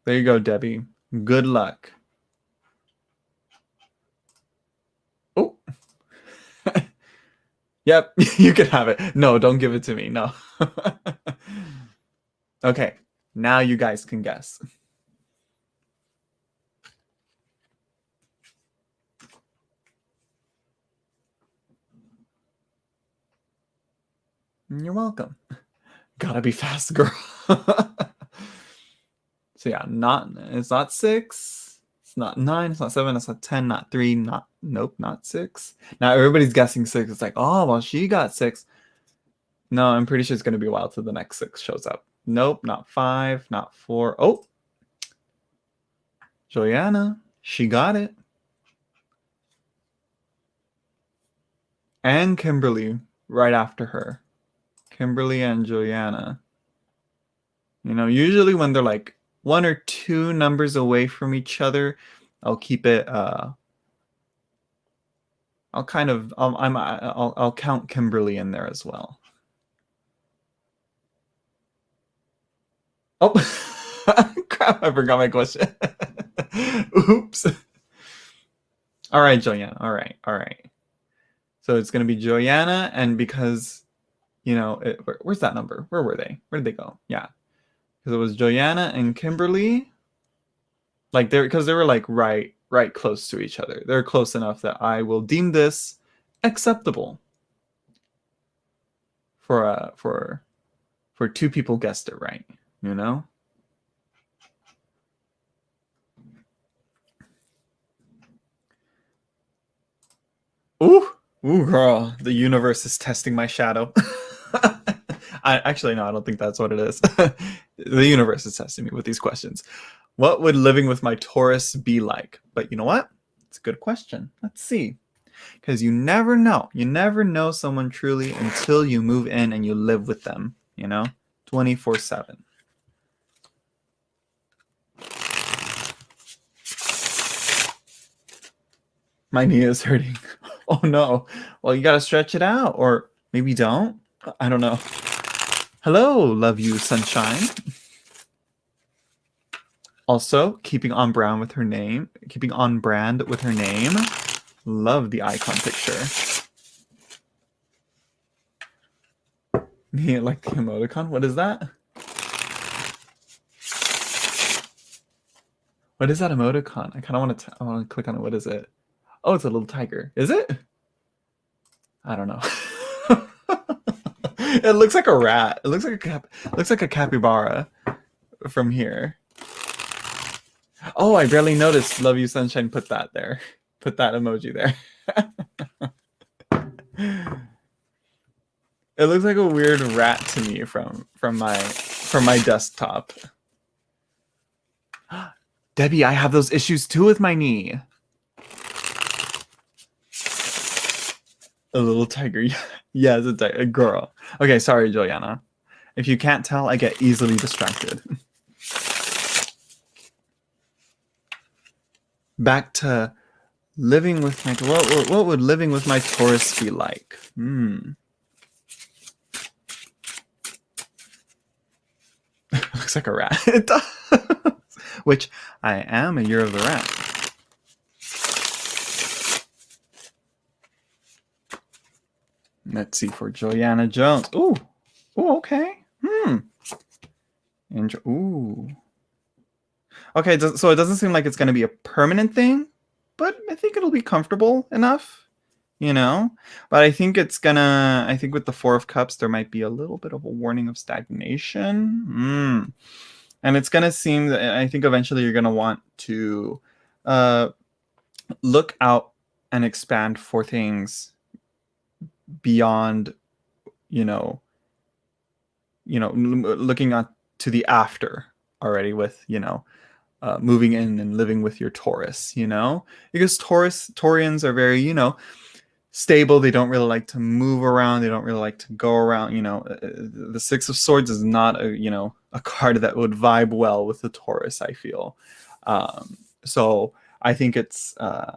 There you go, Debbie. Good luck. Oh. Yep, you can have it. No, don't give it to me. No. Okay, now you guys can guess. You're welcome. Gotta be fast, girl. So yeah, it's not 6, it's not 9, it's not 7, it's not 10, not 3, not 6. Now everybody's guessing 6. It's like, oh, well, she got 6. No, I'm pretty sure it's gonna be a while till the next 6 shows up. Nope, not 5, not 4. Oh, Joyanna, she got it. And Kimberly right after her. Kimberly and Joyanna. Usually when they're like 1 or 2 numbers away from each other, I'll keep it. I'll count Kimberly in there as well. Oh, crap! I forgot my question. Oops. All right, Joyanna. All right. So it's gonna be Joyanna, and because where's that number? Where were they? Where did they go? Yeah. Because it was Joyanna and Kimberly, because they were like right close to each other. They're close enough that I will deem this acceptable for 2 people guessed it right. Ooh, girl, the universe is testing my shadow. I don't think that's what it is. The universe is testing me with these questions. What would living with my Taurus be like? But you know what? It's a good question. Let's see. Because you never know. You never know someone truly until you move in and you live with them, 24/7. My knee is hurting. Oh no. Well, you gotta stretch it out, or maybe don't. I don't know. Hello, love you, sunshine. Also, keeping on brand with her name. Love the icon picture. Yeah, like the emoticon. What is that? What is that emoticon? I kind of want to click on it. What is it? Oh, it's a little tiger. Is it? I don't know. It looks like a rat. It looks like a capybara from here. Oh, I barely noticed. Love you, sunshine. Put that there. Put that emoji there. It looks like a weird rat to me from my desktop. Debbie, I have those issues too with my knee. A little tiger. Yeah, it's a girl. Okay, sorry, Joanna. If you can't tell, I get easily distracted. Back to living with my... What would living with my Taurus be like? Looks like a rat. It does. Which I am a year of the rat. Let's see for Joanna Jones. Ooh, okay. Ooh. Okay, so it doesn't seem like it's going to be a permanent thing, but I think it'll be comfortable enough, you know? But I think it's gonna... I think with the Four of Cups, there might be a little bit of a warning of stagnation. And it's going to seem that... I think eventually you're going to want to look out and expand for things beyond, looking at to the after already with, moving in and living with your Taurus, because Taurians are very, stable. They don't really like to move around. They don't really like to go around. The Six of Swords is not a card that would vibe well with the Taurus, I feel. So I think it's, I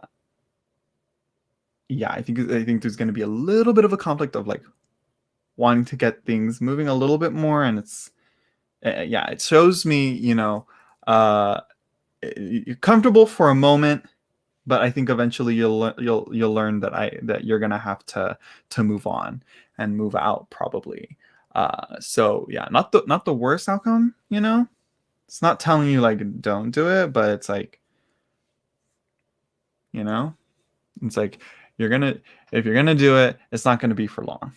think there's going to be a little bit of a conflict of like wanting to get things moving a little bit more. And it's, it shows me, you're comfortable for a moment, but I think eventually you'll learn that you're gonna have to move on and move out probably. So yeah, not the worst outcome. It's not telling you like don't do it, but it's like, it's like if you're gonna do it, it's not gonna be for long.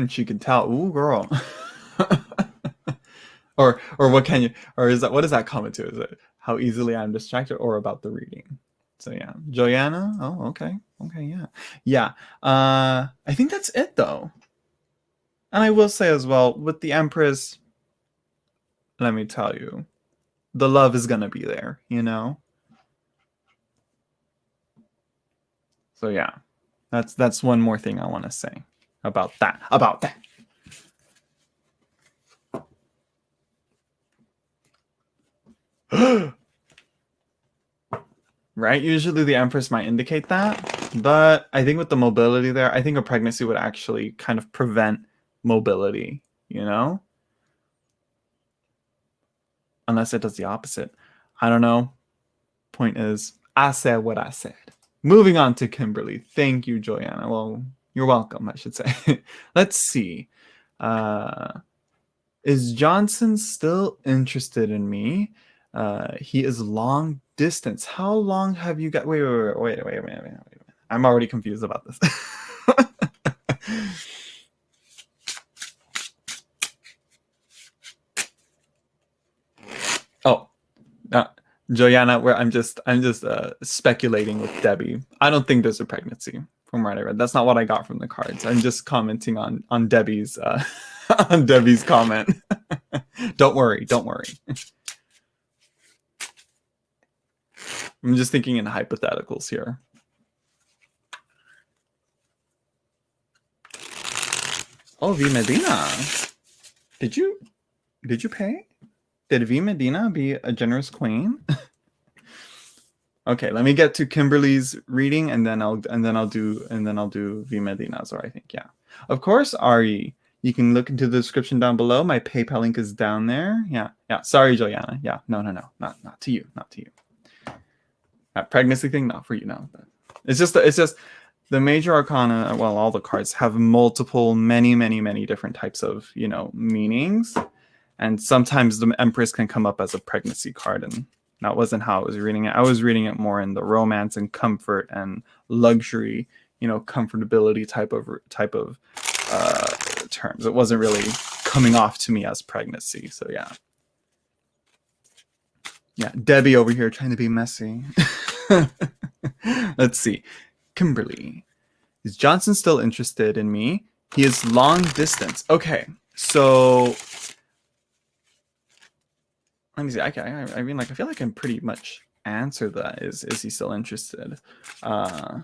She can tell. Ooh, girl. or what can you? Or what is that comment to? Is it how easily I'm distracted, or about the reading? So yeah, Joanna. Oh, okay, yeah. I think that's it though. And I will say as well with the Empress. Let me tell you, the love is gonna be there. So yeah, that's one more thing I want to say about that. Right? Usually the Empress might indicate that, but I think with the mobility there, I think a pregnancy would actually kind of prevent mobility, Unless it does the opposite. I don't know. Point is, I said what I said. Moving on to Kimberly. Thank you, Joanna. Well, you're welcome, I should say. Let's see. Is Johnson still interested in me? He is long distance. How long have you got? Wait a minute. I'm already confused about this. Oh, Joanna, where I'm just speculating with Debbie. I don't think there's a pregnancy from what I read. That's not what I got from the cards. I'm just commenting on Debbie's on Debbie's comment. Don't worry. I'm just thinking in hypotheticals here. Oh, V Medina. Did you pay? Did V Medina be a generous queen? Okay, let me get to Kimberly's reading, and then I'll do V Medina's, or I think, yeah. Of course, Ari. You can look into the description down below. My PayPal link is down there. Yeah. Sorry, Joanna. Yeah. No. Not to you. That pregnancy thing, not for you. No. It's just the major arcana. Well, all the cards have multiple, many different types of meanings, and sometimes the Empress can come up as a pregnancy card, and that wasn't how I was reading it. I was reading it more in the romance and comfort and luxury, comfortability type of terms. It wasn't really coming off to me as pregnancy. So yeah. Debbie over here trying to be messy. Let's see. Kimberly. Is Johnson still interested in me? He is long distance. Okay. So Let me see. I mean, like, I feel like I can pretty much answer that. Is he still interested? Are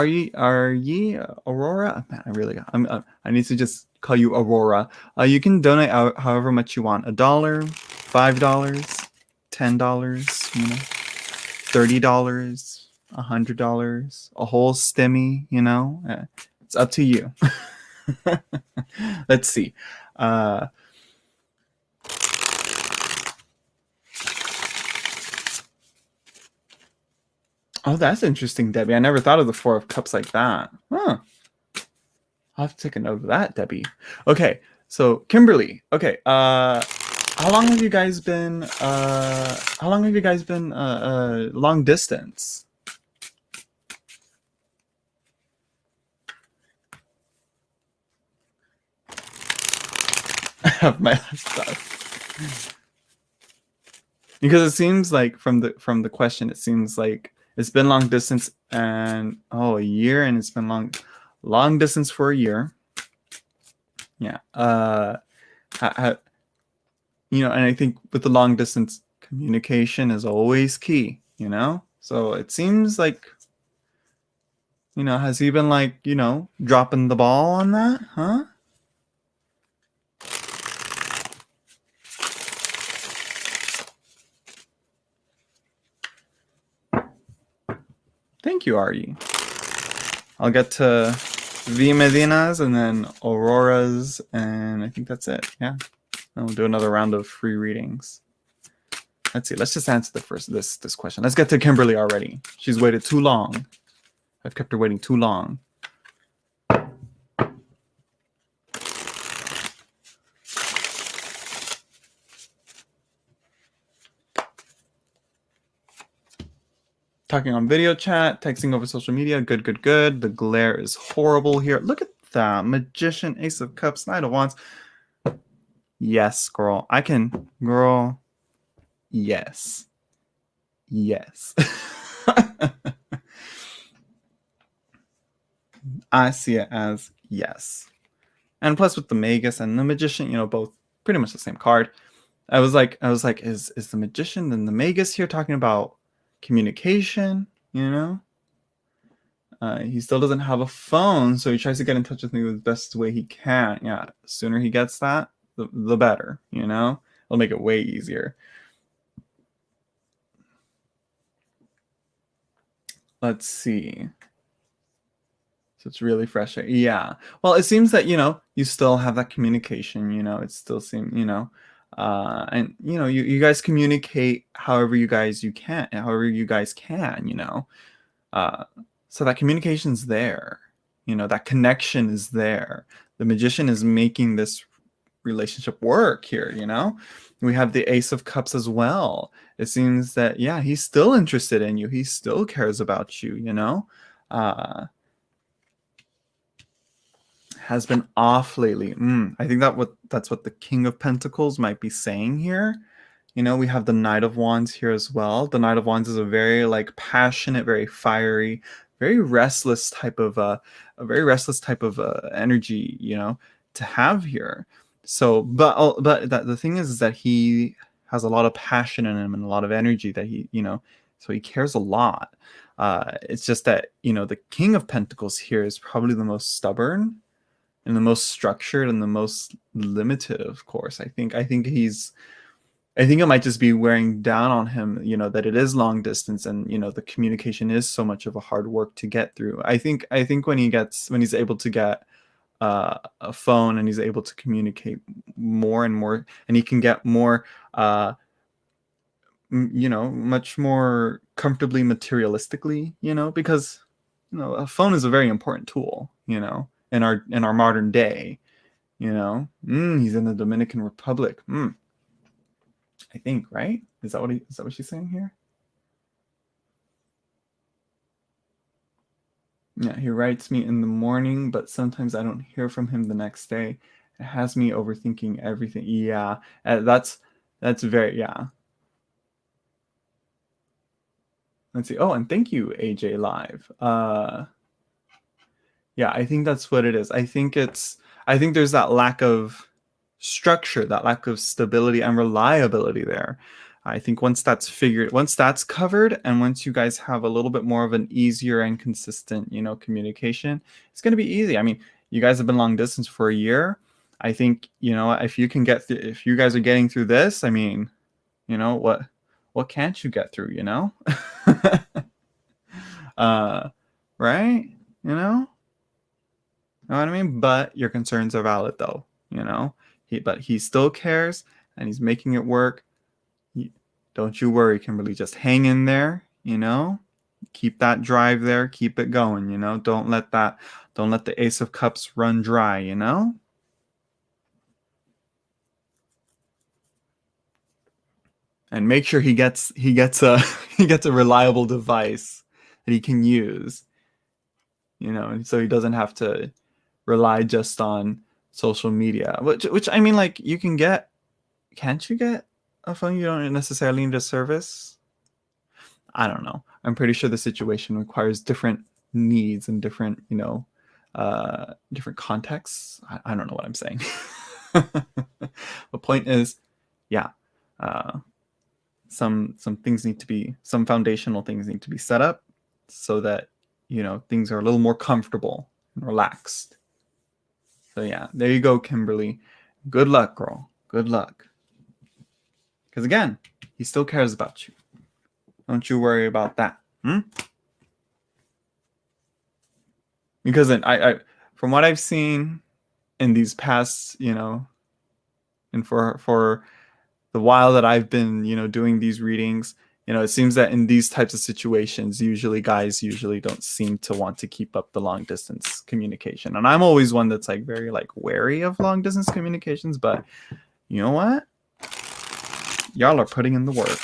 ye Aurora? Man, I need to just call you Aurora. You can donate however much you want. $1, $5, $10, $30, $100, a whole stimmy. It's up to you. Let's see. Oh, that's interesting, Debbie. I never thought of the Four of Cups like that. Huh. I'll have to take a note of that, Debbie. Okay, so Kimberly. Okay, how long have you guys been long distance? I have my stuff. Because it seems like from the question, it seems like it's been long distance and a year, and it's been long distance for a year. Yeah. And I think with the long distance, communication is always key. So it seems like, has he been like, dropping the ball on that, huh? Thank you, Artie. I'll get to V Medina's and then Aurora's, and I think that's it. Yeah. And we'll do another round of free readings. Let's see. Let's just answer this question. Let's get to Kimberly already. She's waited too long. I've kept her waiting too long. Talking on video chat, texting over social media. Good, good, good. The glare is horrible here. Look at that. Magician, Ace of Cups, Knight of Wands. Yes, girl. I can. Girl. Yes. Yes. I see it as yes. And plus with the Magus and the Magician, both pretty much the same card. I was like, is the Magician and the Magus here talking about communication? He still doesn't have a phone, so he tries to get in touch with me the best way he can. Yeah, the sooner he gets that, the better. It'll make it way easier. Let's see. So it's really fresh. Yeah. Well, it seems that you still have that communication. It still seems and you guys communicate however you guys can. So that communication's there. That connection is there. The Magician is making this relationship work here. We have the Ace of Cups as well. It seems that he's still interested in you. He still cares about you. Has been off lately. I think that's what the King of Pentacles might be saying here. We have the Knight of Wands here as well. The Knight of Wands is a very passionate, very fiery, very restless type of energy, to have here. So, but the thing is that he has a lot of passion in him and a lot of energy that he, so he cares a lot. It's just that the King of Pentacles here is probably the most stubborn and the most structured and the most limited, of course. I think it might just be wearing down on him, that it is long distance and, the communication is so much of a hard work to get through. I think when he's able to get a phone and he's able to communicate more and more, and he can get more, much more comfortably materialistically, because, a phone is a very important tool, in our modern day, he's in the Dominican Republic. I think, right? Is that what she's saying here? Yeah, he writes me in the morning, but sometimes I don't hear from him the next day. It has me overthinking everything. Yeah, that's very, yeah. Let's see. Oh, and thank you, AJ Live. Yeah, I think that's what it is. I think there's that lack of structure, that lack of stability and reliability there. I think once that's covered, and once you guys have a little bit more of an easier and consistent, communication, it's going to be easy. I mean, you guys have been long distance for a year. I think, if you guys are getting through this, I mean, what can't you get through, right? Know what I mean? But your concerns are valid though, but he still cares and he's making it work. Don't you worry, Kimberly. Just hang in there, keep that drive there, keep it going, don't let the Ace of Cups run dry, and make sure he gets a reliable device that he can use, so he doesn't have to rely just on social media, which I mean, like, can't you get a phone you don't necessarily need a service? I don't know. I'm pretty sure the situation requires different needs and different, different contexts. I don't know what I'm saying. The point is, yeah, some foundational things need to be set up so that, things are a little more comfortable and relaxed. So yeah, there you go, Kimberly. Good luck, girl. Good luck. Because again, he still cares about you. Don't you worry about that. Because I from what I've seen in these past, and for the while that I've been, doing these readings, it seems that in these types of situations, guys don't seem to want to keep up the long distance communication. And I'm always one that's like very wary of long distance communications, but you know what? Y'all are putting in the work.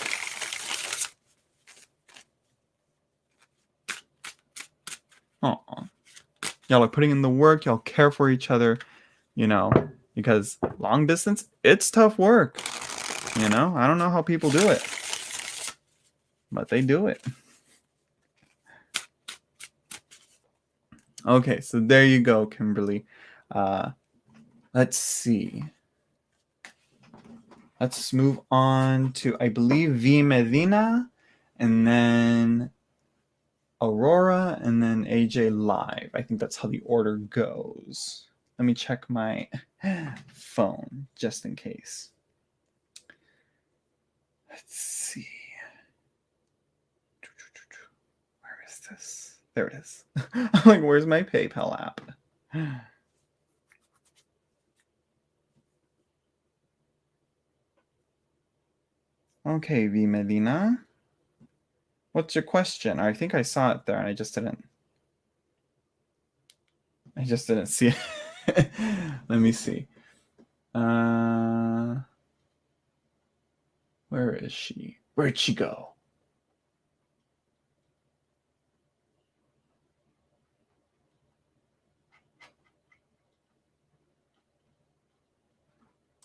Y'all are putting in the work. Y'all care for each other, because long distance, it's tough work. I don't know how people do it, but they do it. Okay, so there you go, Kimberly. Let's see. Let's move on to, I believe, V Medina, and then Aurora, and then AJ Live. I think that's how the order goes. Let me check my phone just in case. Let's see. Where is this? There it is. I'm like, where's my PayPal app? Okay, V Medina. What's your question? I think I saw it there and I just didn't see it. Let me see. Where is she? Where'd she go?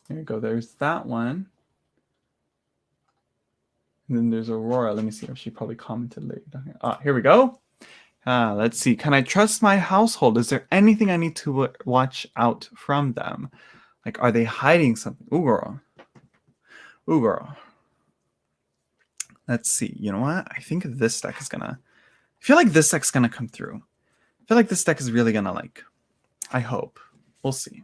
There you go. There's that one. And then there's Aurora. Let me see if she probably commented later. Here we go. Let's see. Can I trust my household? Is there anything I need to watch out from them? Like, are they hiding something? Ooh, girl. Ooh, girl. Let's see. You know what? I think this deck is gonna... I feel like this deck's gonna come through. I feel like this deck is really gonna I hope. We'll see.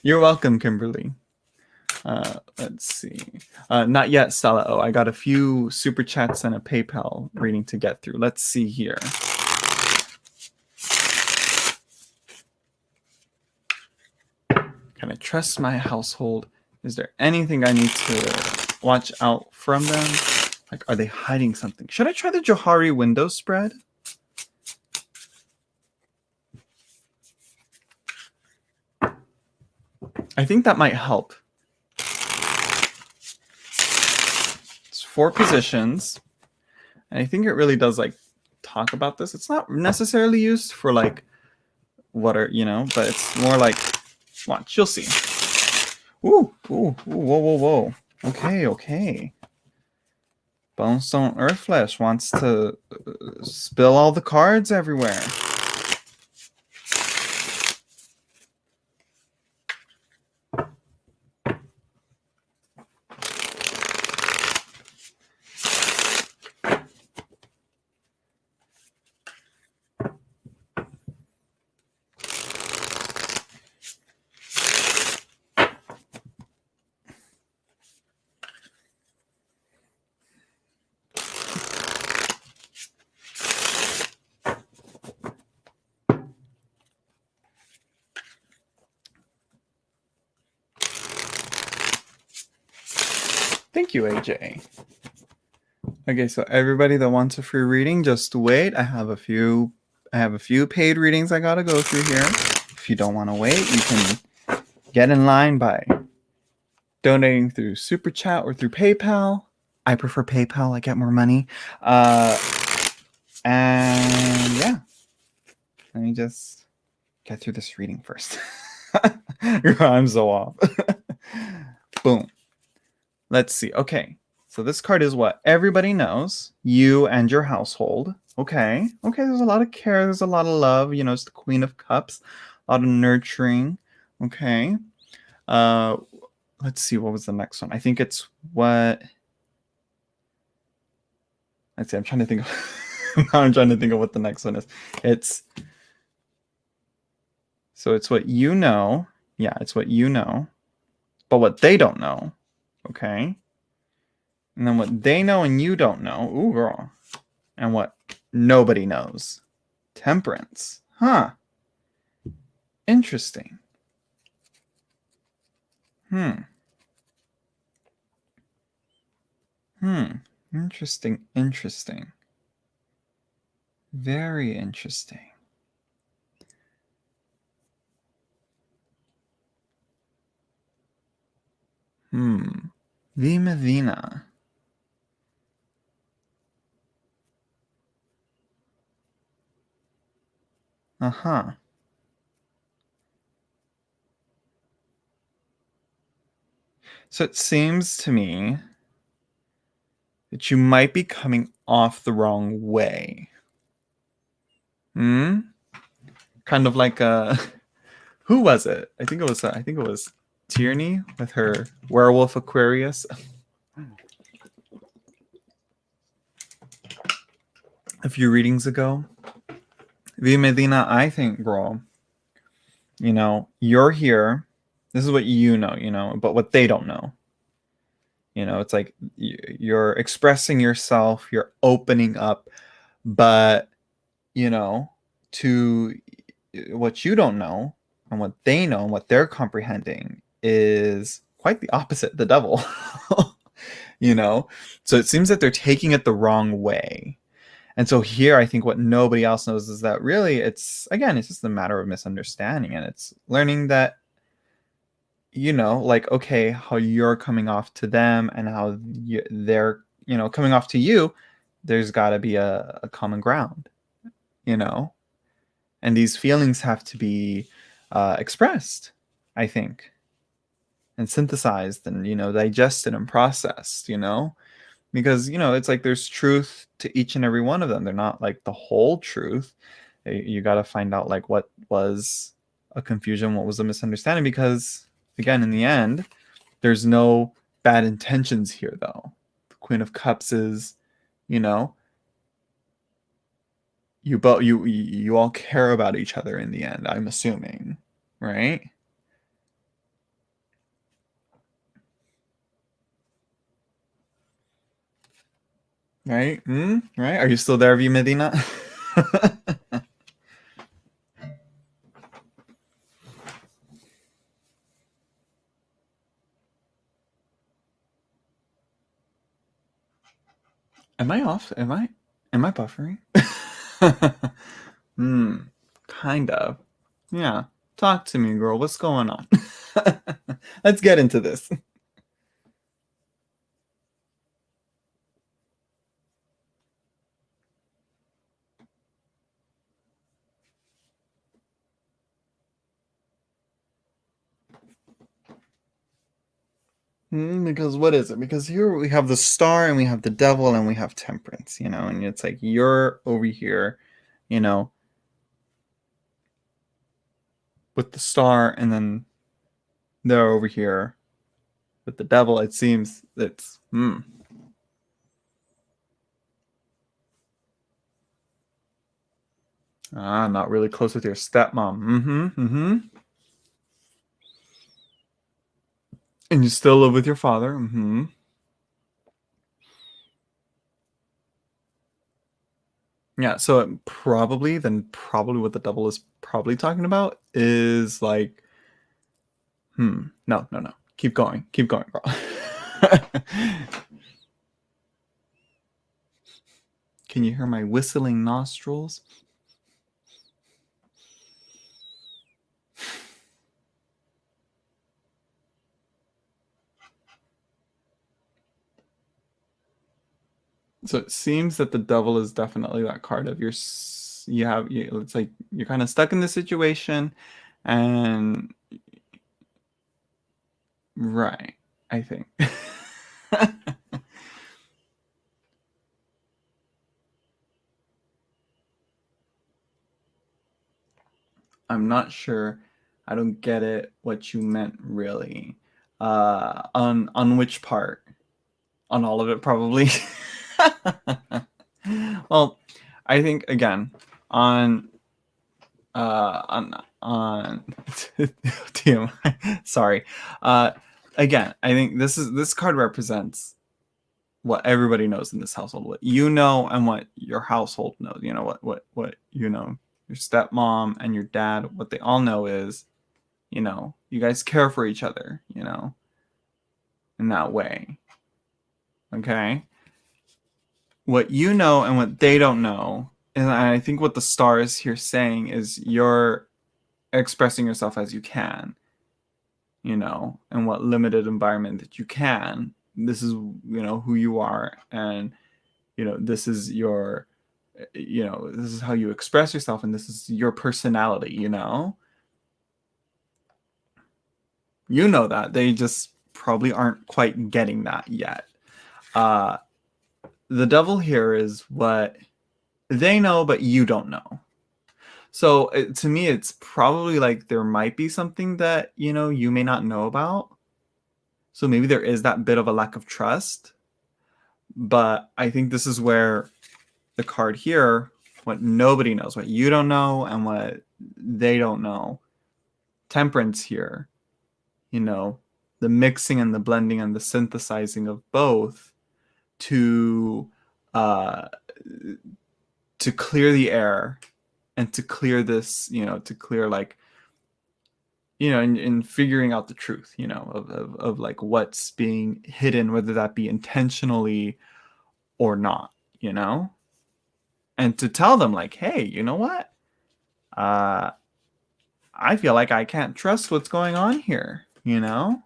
You're welcome, Kimberly. Let's see. Not yet, Stella. Oh, I got a few super chats and a PayPal reading to get through. Let's see here. Can I trust my household? Is there anything I need to watch out from them? Like, are they hiding something? Should I try the Johari window spread? I think that might help. It's 4 positions. And I think it really does talk about this. It's not necessarily used for what are, but it's more watch, you'll see. Ooh, whoa. Okay. Bone Stone Earth Flesh wants to spill all the cards everywhere. Thank you, AJ. Okay, so everybody that wants a free reading, just wait. I have a few paid readings I gotta go through here. If you don't want to wait, you can get in line by donating through Super Chat or through PayPal. I prefer PayPal, I get more money. And yeah, let me just get through this reading first. I'm so off. Boom. Let's see. Okay. So this card is what everybody knows. You and your household. Okay. Okay. There's a lot of care. There's a lot of love. You know, it's the Queen of Cups. A lot of nurturing. Okay. Let's see. What was the next one? I think it's what. Let's see. I'm trying to think of. I'm trying to think of what the next one is. It's what you know. Yeah, it's what you know, but what they don't know. Okay. And then what they know and you don't know. Ooh, girl. And what nobody knows. Temperance. Huh. Interesting. Interesting. Very interesting. V Medina. Uh-huh. So it seems to me that you might be coming off the wrong way. Kind of like who was it? I think it was Tierney with her werewolf Aquarius. A few readings ago. V Medina, I think, girl, you know, you're here. This is what you know, but what they don't know. You know, it's like you're expressing yourself, you're opening up, but, you know, to what you don't know and what they know and what they're comprehending is quite the opposite, the devil. You know? So it seems that they're taking it the wrong way. And so here, I think what nobody else knows is that really it's just a matter of misunderstanding. And it's learning that, you know, like, okay, how you're coming off to them and how they're, you know, coming off to you, there's got to be a common ground, you know? And these feelings have to be expressed, I think, and synthesized and, you know, digested and processed, you know? Because, you know, it's like there's truth to each and every one of them. They're not like the whole truth. You got to find out like what was a confusion, what was a misunderstanding, because again, in the end, there's no bad intentions here though. The Queen of Cups is, you know, you all care about each other in the end, I'm assuming, right? Right? Right? Are you still there, V Medina? Am I off? Am I buffering? Kind of. Yeah. Talk to me, girl. What's going on? Let's get into this. Because what is it? Because here we have the star and we have the devil and we have temperance, and it's like you're over here, you know, with the star, and then they're over here with the devil. It seems it's not really close with your stepmom. And you still live with your father. Yeah, so probably what the devil is probably talking about is like, no. Keep going, bro. Can you hear my whistling nostrils? So it seems that the devil is definitely that card of it's like you're kind of stuck in the situation, and right, I think. I'm not sure. I don't get it. What you meant really? On which part? On all of it, probably. Well, I think again on on TMI. Sorry. Again, I think this card represents what everybody knows in this household, what you know and what your household knows. What your stepmom and your dad, what they all know is, you guys care for each other, in that way. Okay? What you know and what they don't know, and I think what the star is here saying is you're expressing yourself as you can, and what limited environment that you can. This is, who you are, and this is your, this is how you express yourself, and this is your personality. That they just probably aren't quite getting that yet. The devil here is what they know, but you don't know. So to me, it's probably like there might be something that, you may not know about. So maybe there is that bit of a lack of trust. But I think this is where the card here, what nobody knows, what you don't know and what they don't know. Temperance here, the mixing and the blending and the synthesizing of both to clear the air and to clear this, to clear like, in figuring out the truth, of like what's being hidden, whether that be intentionally or not, and to tell them like, hey, you know what? I feel like I can't trust what's going on here, y'all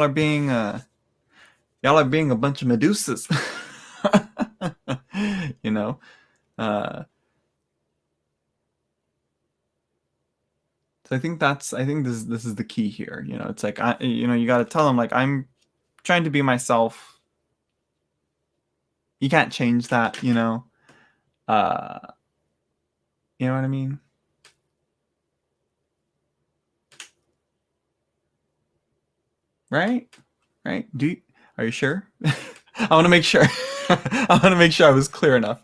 are being a bunch of Medusas. So I think this is the key here. It's like you got to tell them like, I'm trying to be myself. You can't change that, uh you know what I mean? Right? Are you sure? I want to make sure. I want to make sure I was clear enough.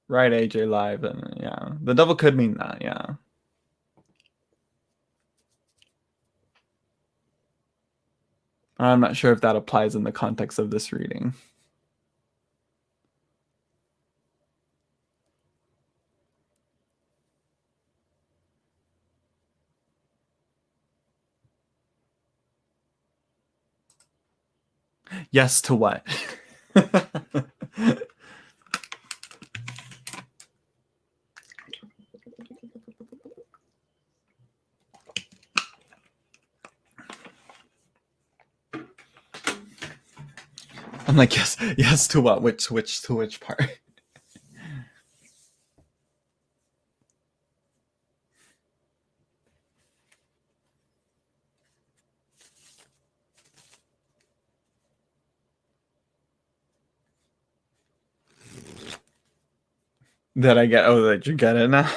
Right, AJ Live, and yeah, the devil could mean that, yeah. I'm not sure if that applies in the context of this reading. Yes to what? I'm like, yes to what? Which to which part? That I get. Oh, that you get it now.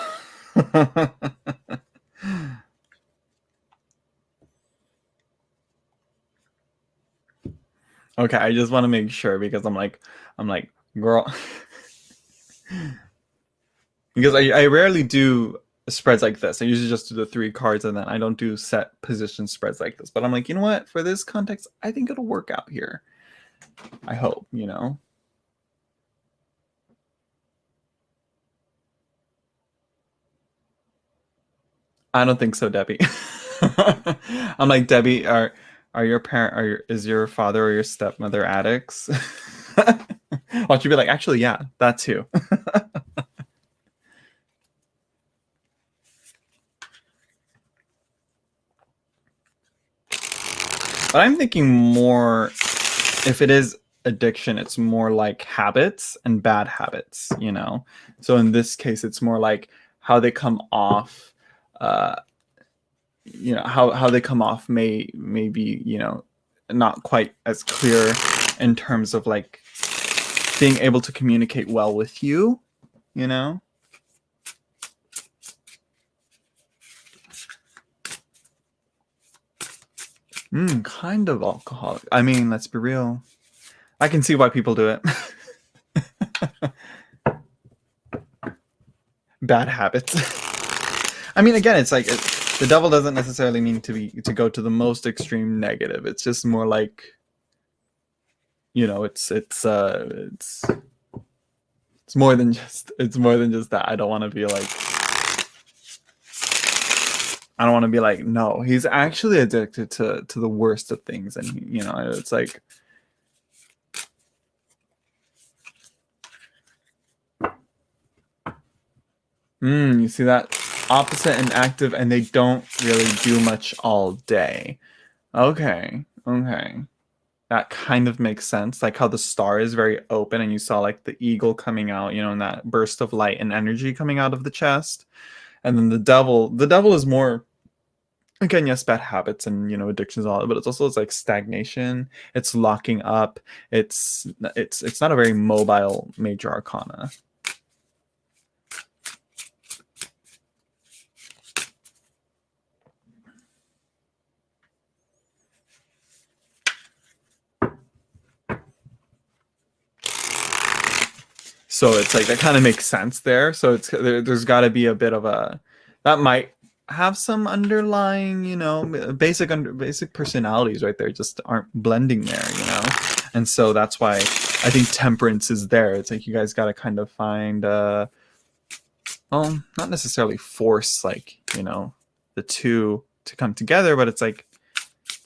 Okay, I just want to make sure because I'm like, girl, because I rarely do spreads like this. I usually just do the 3 cards and then I don't do set position spreads like this. But I'm like, you know what? For this context, I think it'll work out here. I hope, you know. I don't think so, Debbie. I'm like, Debbie, are your parent is your father or your stepmother addicts? Watch you be like, actually, yeah, that too. But I'm thinking more, if it is addiction, it's more like habits and bad habits, you know? So in this case, it's more like how they come off, uh, you know, how they come off may be, you know, not quite as clear in terms of like being able to communicate well with you know? Kind of alcoholic. I mean, let's be real. I can see why people do it. Bad habits. I mean, again, it's like the devil doesn't necessarily mean to go to the most extreme negative. It's just more like, you know, it's more than just that. I don't want to be like, no, he's actually addicted to the worst of things, and you know, it's like, you see that opposite and active, and they don't really do much all day. Okay, okay. That kind of makes sense. Like how the star is very open and you saw like the eagle coming out, you know, and that burst of light and energy coming out of the chest. And then the devil is more, again, yes, bad habits and, you know, addictions, all that, but it's like stagnation. It's locking up. It's not a very mobile major arcana. So it's like that kind of makes sense there. So there's got to be a bit of a, that might have some underlying, you know, basic personalities right there just aren't blending there, you know. And so that's why I think temperance is there. It's like you guys got to kind of find well, not necessarily force, like, you know, the two to come together, but it's like,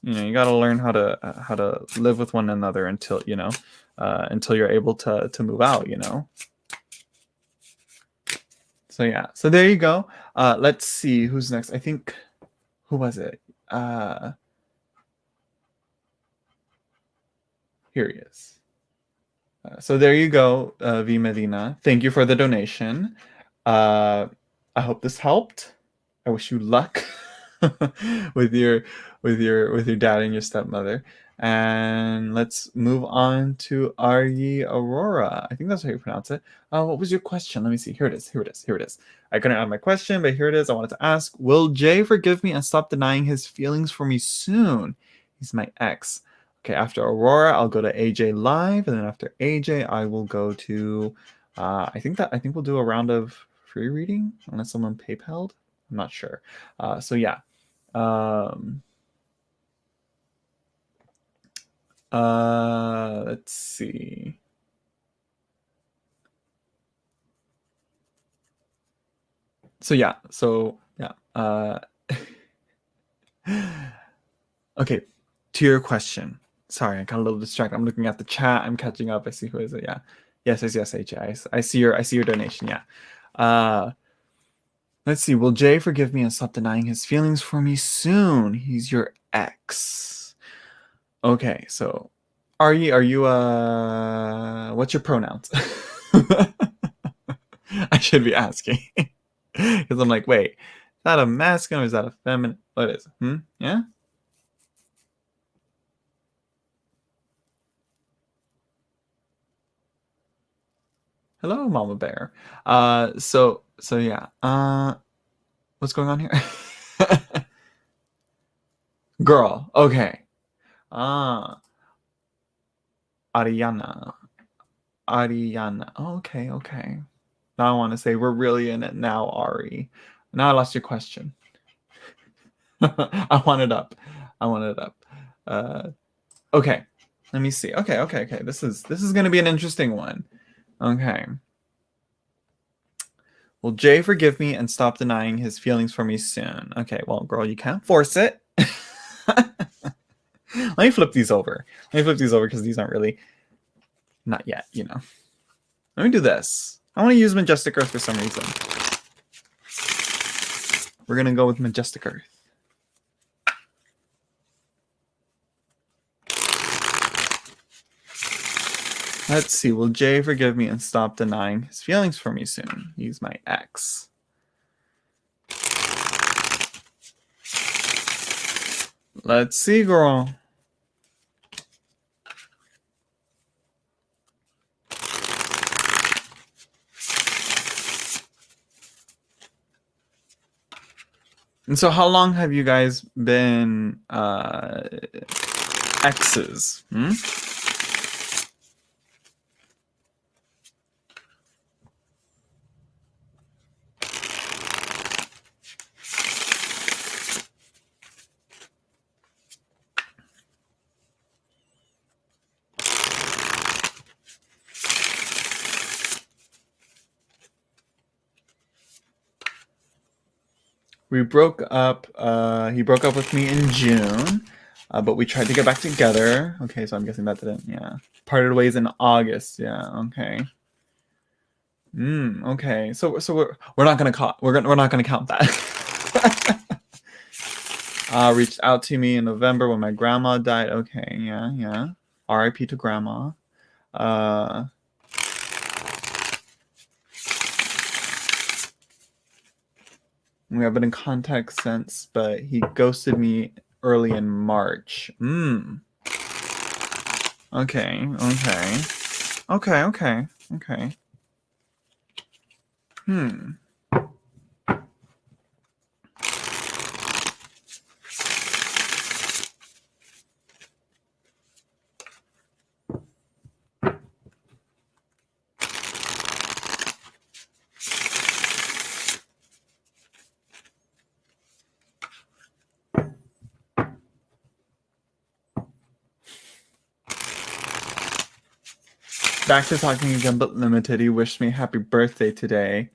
you know, you got to learn how to live with one another until, you know, until you're able to move out, you know. So yeah, so there you go. Let's see who's next. I think, who was it? Here he is. So there you go, V Medina. Thank you for the donation. Uh, I hope this helped. I wish you luck with your dad and your stepmother. And let's move on to Aryi Aurora. I think that's how you pronounce it. What was your question? Let me see. Here it is. Here it is. Here it is. I couldn't add my question, but here it is. I wanted to ask, will Jay forgive me and stop denying his feelings for me soon? He's my ex. Okay, after Aurora, I'll go to AJ live, and then after AJ, I will go to. I think we'll do a round of free reading unless someone PayPal'd. I'm not sure. So yeah. Let's see. So yeah. Okay, to your question. Sorry, I got a little distracted. I'm looking at the chat. I'm catching up. I see who is it. Yeah. Yes, AJ. I see your donation. Yeah. Let's see. Will Jay forgive me and stop denying his feelings for me soon? He's your ex. Okay, so are you what's your pronouns? I should be asking. Because I'm like, wait, is that a masculine or is that a feminine? What is it? Yeah? Hello, Mama Bear. So yeah. What's going on here? Girl. Okay. Ah, Ariana. Ariana. Oh, okay, okay. Now I want to say we're really in it now, Ari. Now I lost your question. I want it up. I want it up. Okay. Let me see. Okay, okay, okay. This is gonna be an interesting one. Okay. Will Jay forgive me and stop denying his feelings for me soon? Okay, well, girl, you can't force it. Let me flip these over. Let me flip these over because these aren't really, not yet, you know. Let me do this. I want to use Majestic Earth for some reason. We're going to go with Majestic Earth. Let's see. Will Jay forgive me and stop denying his feelings for me soon? He's my ex. Let's see, girl. And so how long have you guys been exes? We broke up. He broke up with me in June, but we tried to get back together. Okay, so I'm guessing that didn't. Yeah, parted ways in August. Yeah. Okay. Okay. So we're not gonna call. We're not gonna count that. Reached out to me in November when my grandma died. Okay. Yeah. Yeah. R.I.P. to grandma. We have been in contact since, but he ghosted me early in March. Okay, okay. Okay, okay, okay. Back to talking again, but limited. He wished me happy birthday today.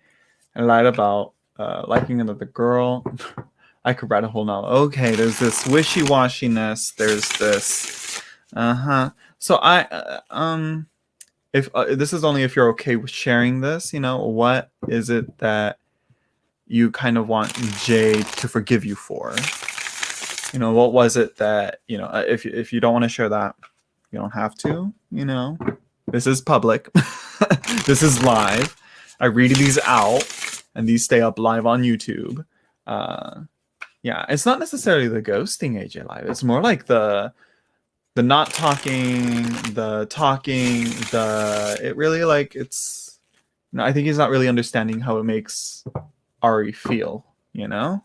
I lied about liking another girl. I could write a whole novel. Okay, there's this wishy-washiness. There's this. So if this is only if you're okay with sharing this, you know, what is it that you kind of want Jay to forgive you for? You know, what was it that, you know, if you don't want to share that, you don't have to, you know. This is public. This is live. I read these out and these stay up live on YouTube. Yeah, it's not necessarily the ghosting AJ Live. It's more like the not talking, the talking, it really like it's, you know, I think he's not really understanding how it makes Ari feel, you know?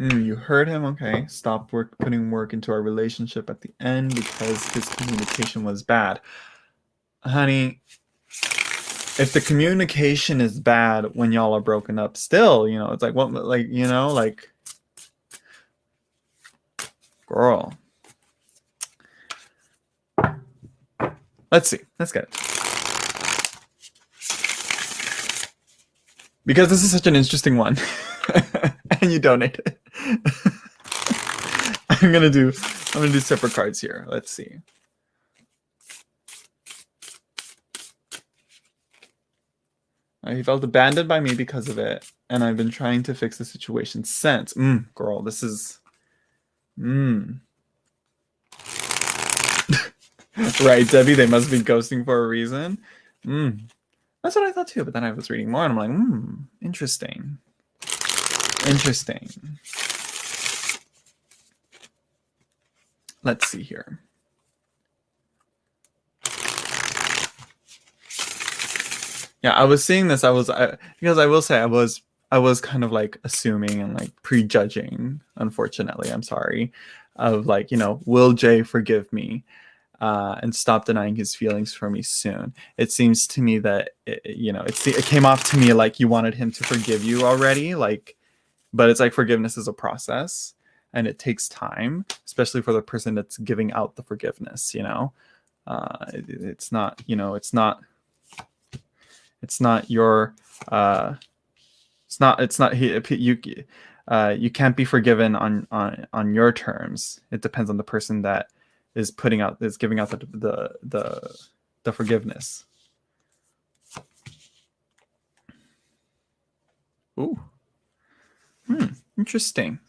You heard him? Okay. Stop putting work into our relationship at the end because his communication was bad. Honey, if the communication is bad when y'all are broken up, still, you know, it's like, what, like, you know, like, girl. Let's see. Let's get it. Because this is such an interesting one. And you donated. I'm gonna do separate cards here. Let's see. He felt abandoned by me because of it, and I've been trying to fix the situation since. Girl, this is right, Debbie, they must be ghosting for a reason. That's what I thought too, but then I was reading more and I'm like, interesting. Interesting. let's see here. Yeah, I was seeing this. Because I will say I was kind of like assuming and like prejudging. Unfortunately, I'm sorry. Of like, will Jay forgive me and stop denying his feelings for me soon? It seems to me that it came off to me like you wanted him to forgive you already. Like, but it's like forgiveness is a process and it takes time, especially for the person that's giving out the forgiveness. It's not. It's not your it's not you can't be forgiven on your terms. It depends on the person that is giving out the forgiveness. Ooh. Interesting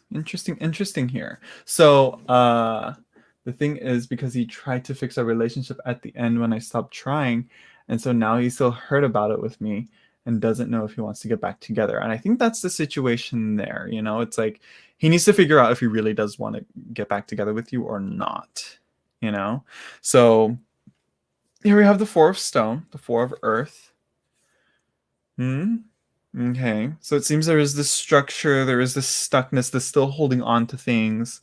here. So the thing is, because he tried to fix our relationship at the end when I stopped trying, and so now he's still hurt about it with me and doesn't know if he wants to get back together. And I think that's the situation there. It's like he needs to figure out if he really does want to get back together with you or not. So here we have the Four of Stone, the Four of Earth. Okay, so it seems there is this structure, there is this stuckness, this still holding on to things.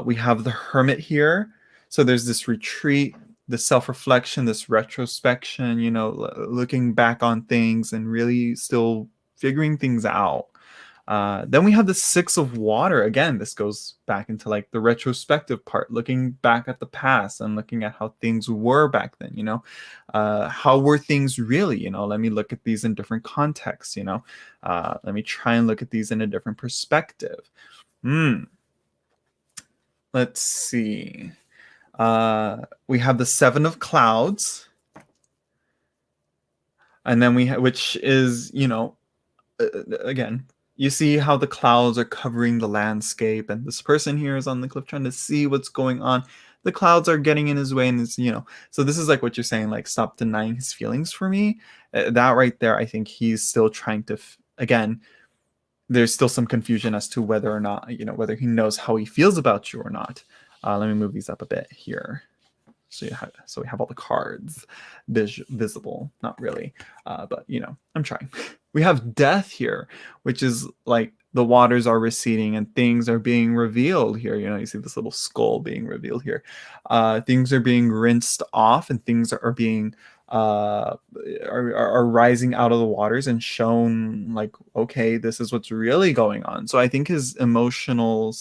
We have the Hermit here, so there's this retreat, this self-reflection, this retrospection, looking back on things and really still figuring things out. Then we have the Six of Water. Again, this goes back into like the retrospective part, looking back at the past and looking at how things were back then. How were things really? Let me look at these in different contexts. Let me try and look at these in a different perspective. Let's see. We have the Seven of Clouds, and then which is again. You see how the clouds are covering the landscape, and this person here is on the cliff trying to see what's going on. The clouds are getting in his way, and so this is like what you're saying, like, stop denying his feelings for me. That right there, I think he's still trying to, again, there's still some confusion as to whether or not, whether he knows how he feels about you or not. Let me move these up a bit here. So we have all the cards visible. Not really, but I'm trying. We have Death here, which is like the waters are receding and things are being revealed here. You see this little skull being revealed here. Things are being rinsed off and things are being are rising out of the waters and shown like, okay, this is what's really going on. So I think his emotional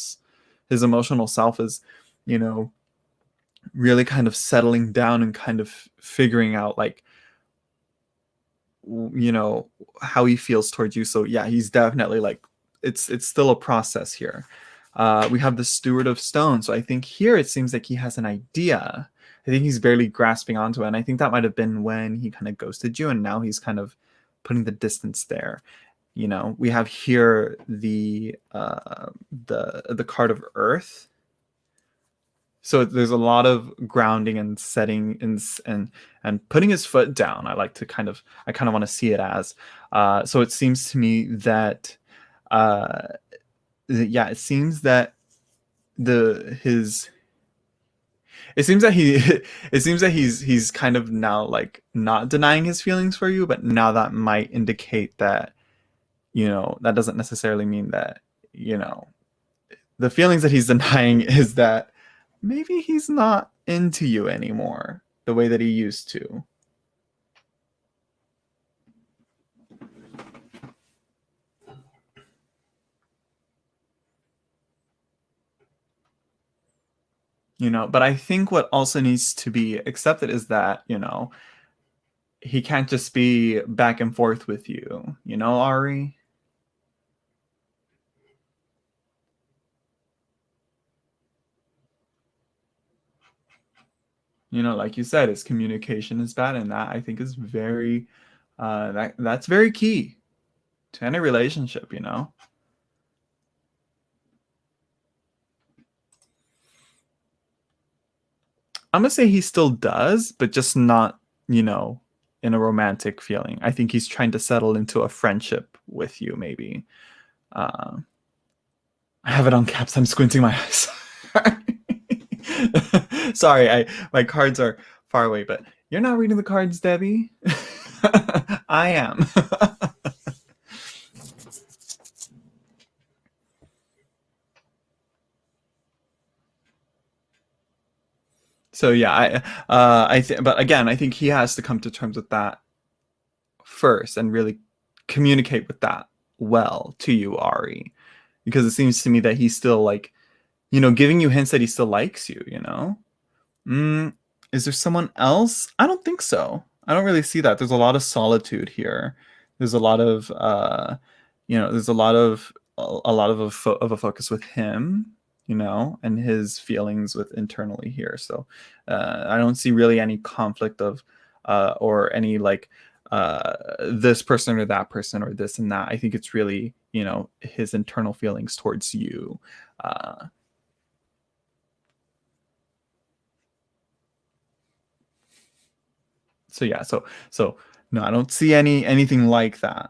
self is, really kind of settling down and kind of figuring out like, how he feels towards you. So yeah, he's definitely like, it's still a process here. We have the Steward of Stone. So I think here it seems like he has an idea. I think he's barely grasping onto it. And I think that might have been when he kind of ghosted you, and now he's kind of putting the distance there. We have here the card of Earth. So there's a lot of grounding and setting and putting his foot down. I kind of want to see it as. So it seems to me that, it seems that he's kind of now like not denying his feelings for you, but now that might indicate that, that doesn't necessarily mean that, the feelings that he's denying is that maybe he's not into you anymore the way that he used to. But I think what also needs to be accepted is that, he can't just be back and forth with you, Ari? Like you said, his communication is bad, and that I think is very, that's very key to any relationship, I'm gonna say he still does, but just not, in a romantic feeling. I think he's trying to settle into a friendship with you, maybe. I have it on caps. I'm squinting my eyes. Sorry, my cards are far away, but you're not reading the cards, Debbie. I am. So yeah, but again, I think he has to come to terms with that first and really communicate with that well to you, Ari, because it seems to me that he's still like, giving you hints that he still likes you. Mm, is there someone else? I don't think so. I don't really see that. There's a lot of solitude here. There's a lot of there's a lot of a focus with him, and his feelings with internally here. So I don't see really any conflict of or any like this person or that person or this and that. I think it's really, his internal feelings towards you. So yeah, so no, I don't see anything like that.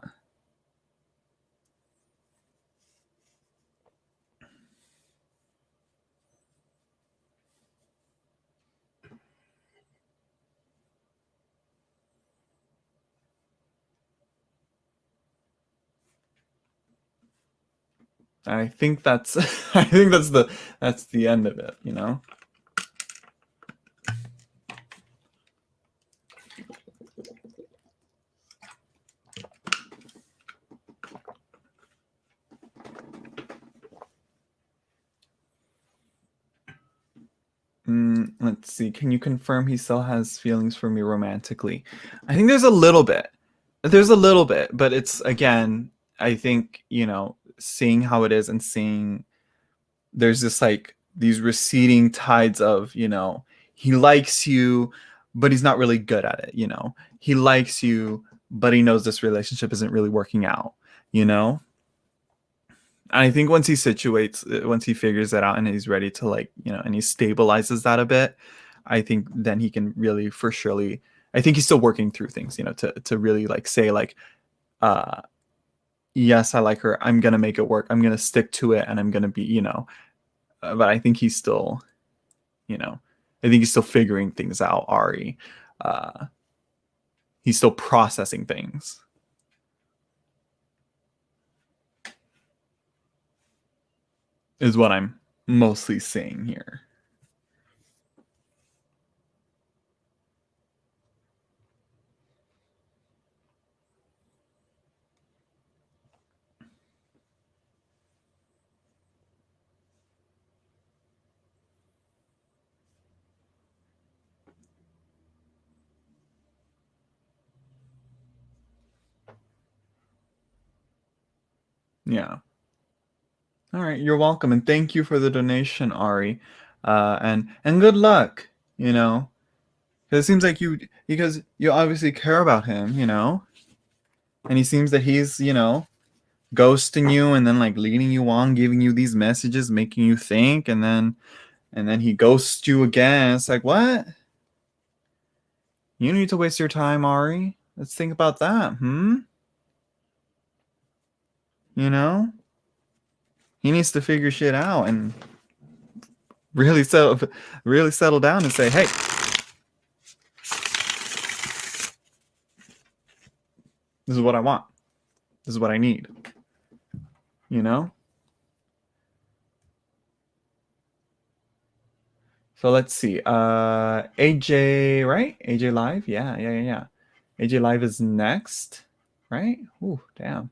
I think that's I think that's the end of it. Let's see. Can you confirm he still has feelings for me romantically? I think there's a little bit. There's a little bit, but it's again, I think, seeing how it is and seeing there's this like these receding tides of, he likes you, but he's not really good at it. He likes you, but he knows this relationship isn't really working out, you know? And I think once he figures that out and he's ready to like, and he stabilizes that a bit, I think then he can really for surely, I think he's still working through things, to really like say like, uh, yes, I like her. I'm going to make it work. I'm going to stick to it and I'm going to be, but I think he's still, I think he's still figuring things out, Ari. Uh, he's still processing things, is what I'm mostly seeing here. Yeah. All right, you're welcome, and thank you for the donation, Ari. And good luck. Because it seems like because you obviously care about him, and he seems that he's, ghosting you and then like leading you on, giving you these messages, making you think, and then he ghosts you again. It's like, what? You need to waste your time, Ari. Let's think about that. You know, he needs to figure shit out and really settle down and say, hey, this is what I want. This is what I need. You know? So let's see. AJ, right? AJ Live? Yeah. AJ Live is next, right? Ooh, damn.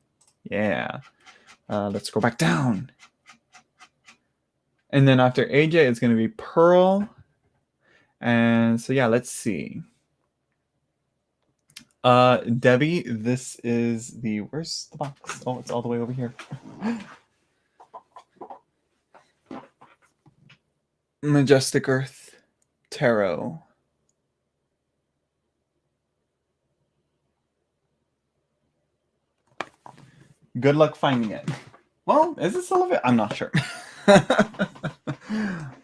Yeah. Let's go back down. And then after AJ, it's going to be Pearl. And so, yeah, let's see. Debbie, this is where's the box? Oh, it's all the way over here. Majestic Earth Tarot. Good luck finding it. Well, is it still available? I'm not sure.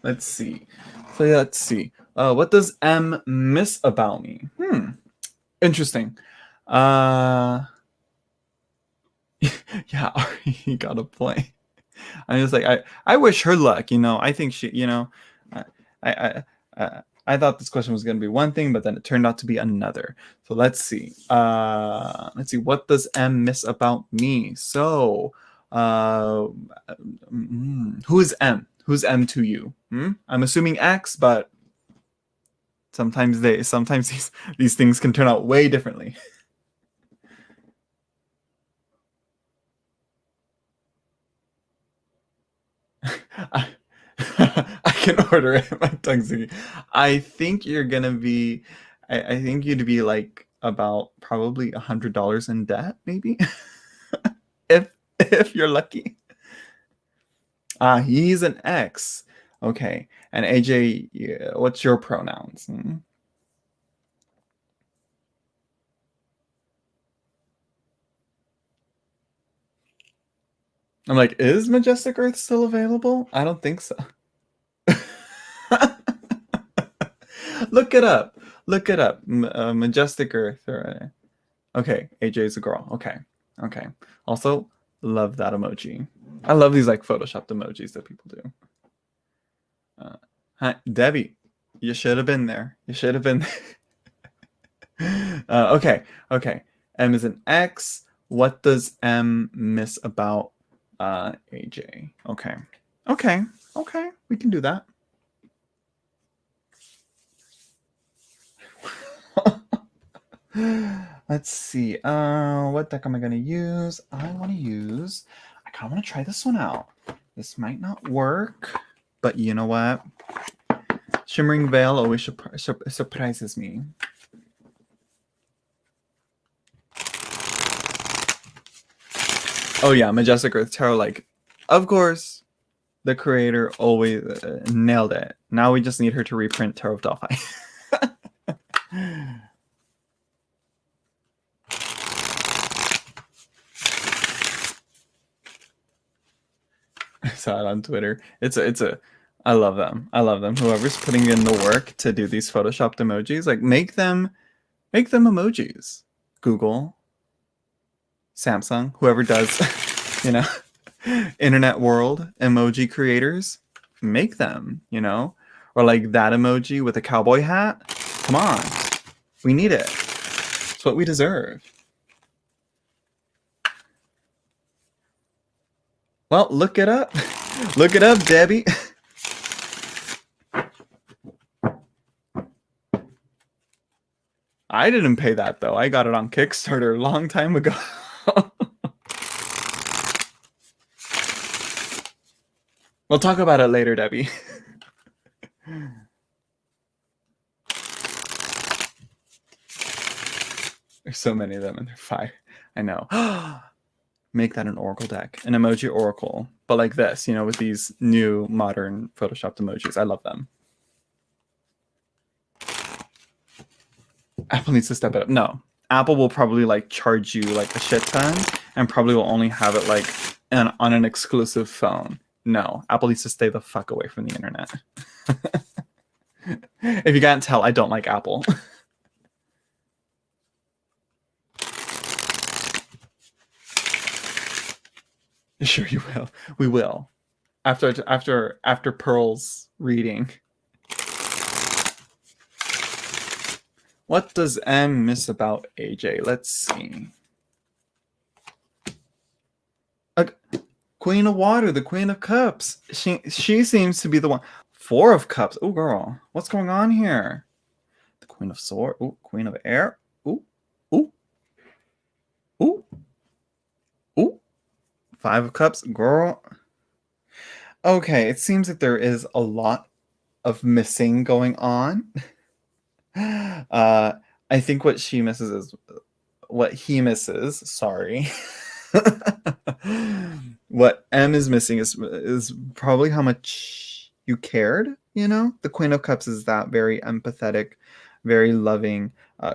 Let's see. So yeah, let's see. What does M miss about me? Interesting. Yeah, you gotta play. I'm just like I wish her luck. I think she. I thought this question was going to be one thing, but then it turned out to be another. So let's see. What does M miss about me? So, who is M? Who's M to you? I'm assuming X, but sometimes these things can turn out way differently. I, I can order it. My tongue's sticking. I think you're gonna be. I think you'd be like about probably $100 in debt, maybe, if you're lucky. He's an X. Okay. And AJ, what's your pronouns? I'm like, is Majestic Earth still available? I don't think so. Look it up. Look it up. Majestic Earth. Okay, AJ's a girl. Okay. Okay. Also, love that emoji. I love these like photoshopped emojis that people do. Hi, Debbie. You should have been there. You should have been there. Okay. Okay. M is an X. What does M miss about AJ? Okay. Okay. Okay. We can do that. Let's see. What deck am I gonna use? I kind of want to try this one out. This might not work, but you know what? Shimmering Veil always surprises me. Oh yeah, Majestic Earth Tarot. Like, of course, the creator always nailed it. Now we just need her to reprint Tarot of Delphi. I saw it on Twitter. I love them. I love them. Whoever's putting in the work to do these photoshopped emojis, like make them emojis. Google, Samsung, whoever does, internet world emoji creators, make them, or like that emoji with a cowboy hat. Come on, we need it. It's what we deserve. Well, look it up. Look it up, Debbie. I didn't pay that though. I got it on Kickstarter a long time ago. We'll talk about it later, Debbie. There's so many of them and they're fire. I know. Make that an oracle deck, an emoji oracle, but like this, with these new modern photoshopped emojis. I love them. Apple needs to step it up. No, Apple will probably like charge you like a shit ton and probably will only have it like on an exclusive phone. No, Apple needs to stay the fuck away from the internet. If you can't tell, I don't like Apple. Sure you will. We will. After Pearl's reading. What does M miss about AJ? Let's see. Queen of Water, the Queen of Cups. She seems to be the one. Four of Cups. Oh, girl. What's going on here? The Queen of Swords. Oh, Queen of Air. Ooh. Ooh. Ooh. Ooh. Five of Cups. Girl. Okay, it seems that there is a lot of missing going on. I think what he misses. Sorry. What M is missing is probably how much you cared. The Queen of Cups is that very empathetic, very loving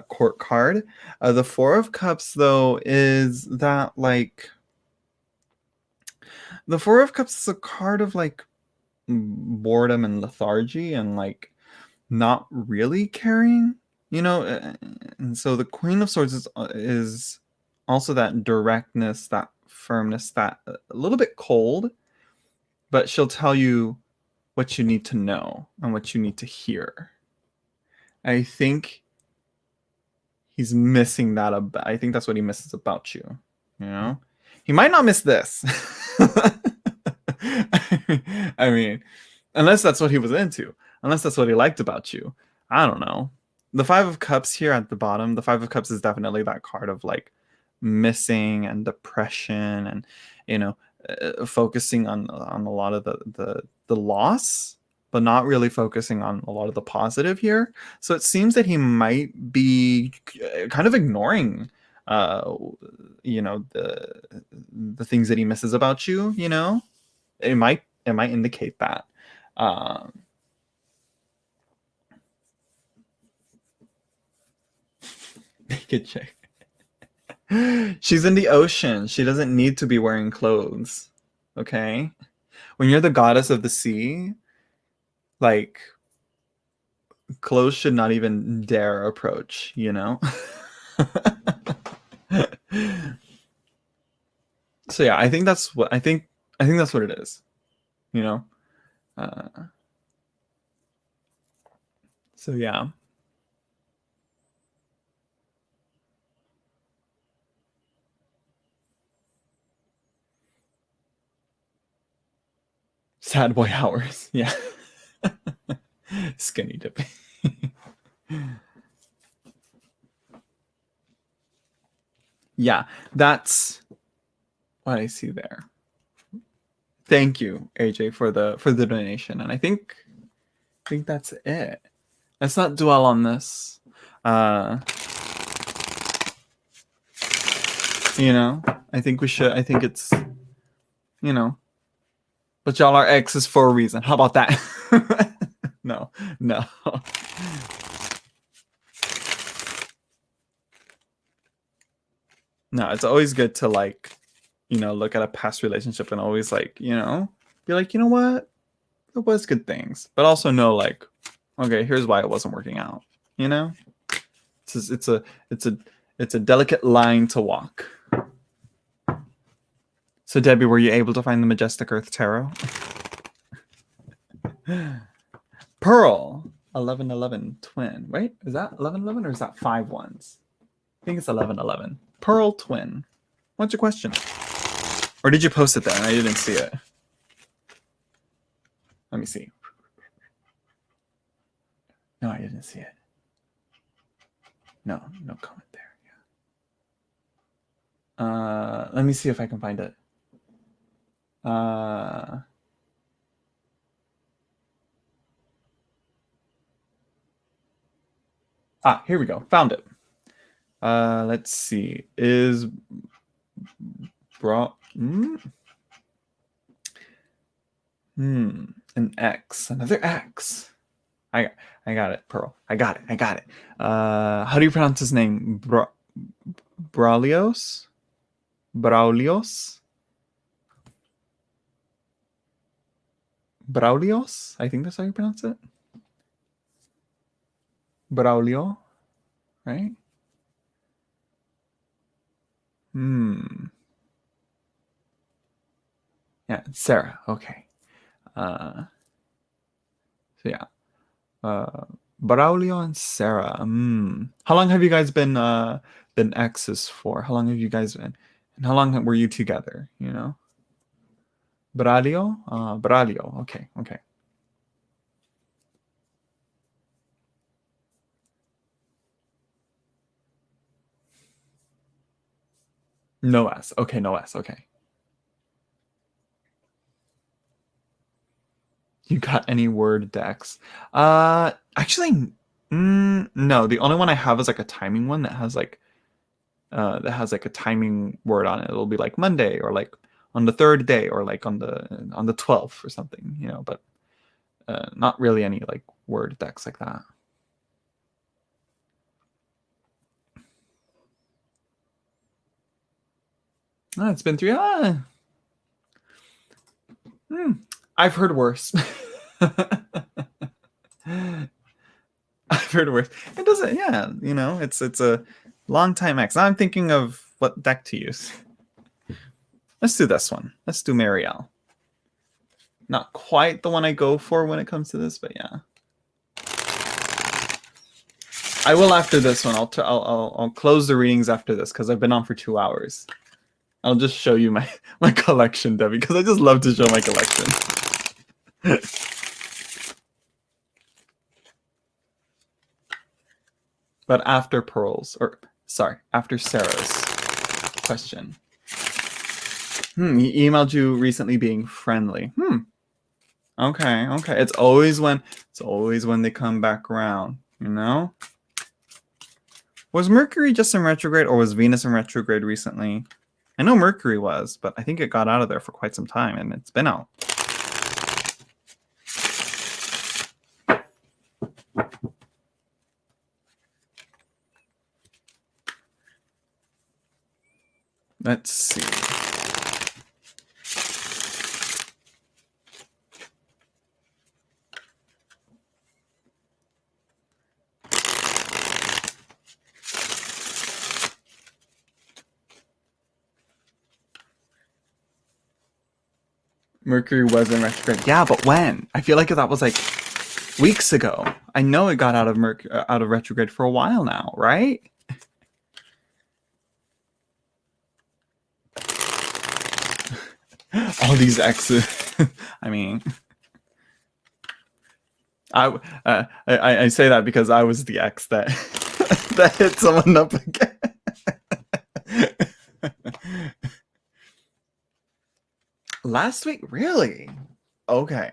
court card. The Four of Cups, though, is that like the Four of Cups is a card of like boredom and lethargy and like not really caring, and so the Queen of Swords is also that directness, that firmness, that a little bit cold, but she'll tell you what you need to know and what you need to hear. I think he's missing that. I think that's what he misses about you. You know, he might not miss this. I mean, unless that's what he was into, unless that's what he liked about you. I don't know. The Five of Cups here at the bottom, the Five of Cups is definitely that card of like missing and depression and, you know, focusing on a lot of the loss, but not really focusing on a lot of the positive here. So it seems that he might be kind of ignoring you know, the things that he misses about you, you know. It might indicate that. Naked chick. She's in the ocean. She doesn't need to be wearing clothes. Okay? When you're the goddess of the sea, like, clothes should not even dare approach, you know? So yeah, I think that's what that's what it is, you know. So yeah. Sad boy hours. Yeah. Skinny dipping. Yeah, that's what I see there. Thank you, AJ, for the donation. And I think that's it. Let's not dwell on this. You know, I think we should. I think it's, you know, but y'all are exes for a reason. How about that? No. No, it's always good to, like, you know, look at a past relationship and always, like, you know, be like, you know what? There was good things. But also know, like, okay, here's why it wasn't working out. You know? It's a delicate line to walk. So Debbie, were you able to find the Majestic Earth Tarot? Pearl 1111 twin. Wait, is that 1111 or is that 5 ones? I think it's 1111. Pearl twin. What's your question? Or did you post it there and I didn't see it? Let me see. No, I didn't see it. No comment there. Yeah. Let me see if I can find it. Here we go. Found it. Let's see. Is an X. Another X. I got it, Pearl. I got it. How do you pronounce his name? Braulios? Braulios? Braulios? I think that's how you pronounce it. Braulio, right? Yeah, Sarah. Okay. So yeah. Braulio and Sarah. How long have you guys been exes for? How long have you guys been? And how long were you together? You know. Braulio. Braulio. Okay. No S. Okay, no S. Okay. You got any word decks? Actually, no. The only one I have is like a timing one that has like a timing word on it. It'll be like Monday or like on the 3rd day or like on the 12th or something, you know, but not really any like word decks like that. It's been 3. I've heard worse. I've heard worse. It doesn't, yeah, you know, it's a long time X. Now I'm thinking of what deck to use. Let's do this one. Let's do Marielle. Not quite the one I go for when it comes to this, but yeah. I will after this one. I'll close the readings after this because I've been on for 2 hours. I'll just show you my collection, Debbie, because I just love to show my collection. But after Pearl's, or sorry, after Sarah's question. He emailed you recently being friendly. Okay. It's always when they come back around, you know? Was Mercury just in retrograde or was Venus in retrograde recently? I know Mercury was, but I think it got out of there for quite some time and it's been out. Let's see. Mercury was in retrograde. Yeah, but when? I feel like that was like weeks ago. I know it got out of retrograde for a while now, right? All these exes. I mean, I say that because I was the ex that that hit someone up again. Last week, really? Okay.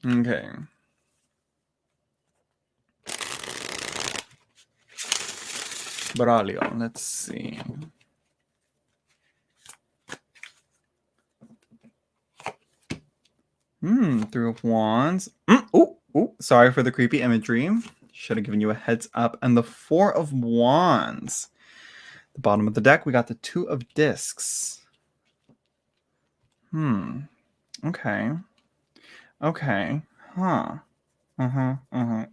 Okay. Braulio, let's see. Three of Wands. Oh, sorry for the creepy imagery. Should have given you a heads up. And the Four of Wands. The bottom of the deck, we got the Two of Discs. Okay. Huh.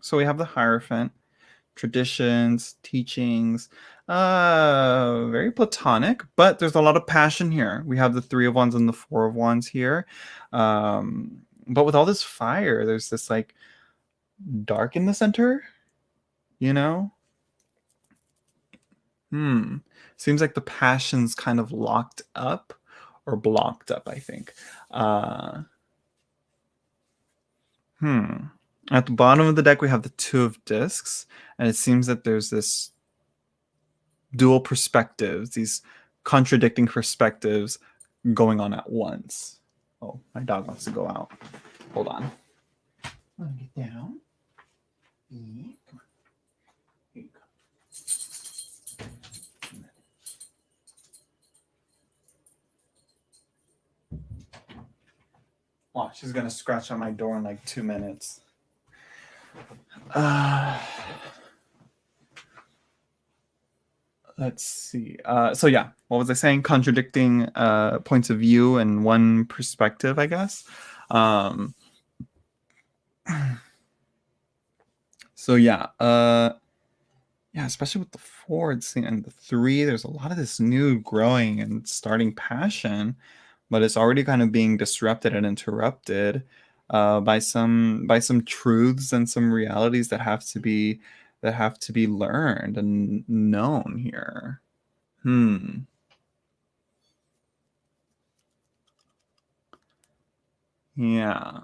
So we have the Hierophant. Traditions, teachings, very platonic, but there's a lot of passion here. We have the Three of Wands and the Four of Wands here. But with all this fire, there's this like dark in the center, you know? Seems like the passion's kind of locked up or blocked up, I think. At the bottom of the deck, we have the Two of Discs, and it seems that there's this dual perspectives, these contradicting perspectives going on at once. Oh, my dog wants to go out. Hold on. Let me get down. Here you go. Oh, she's gonna scratch on my door in like 2 minutes. Let's see. So yeah, what was I saying? Contradicting points of view and one perspective, I guess. So yeah, especially with the 4 and the 3, there's a lot of this new growing and starting passion, but it's already kind of being disrupted and interrupted by some truths and some realities that have to be learned and known here. Yeah.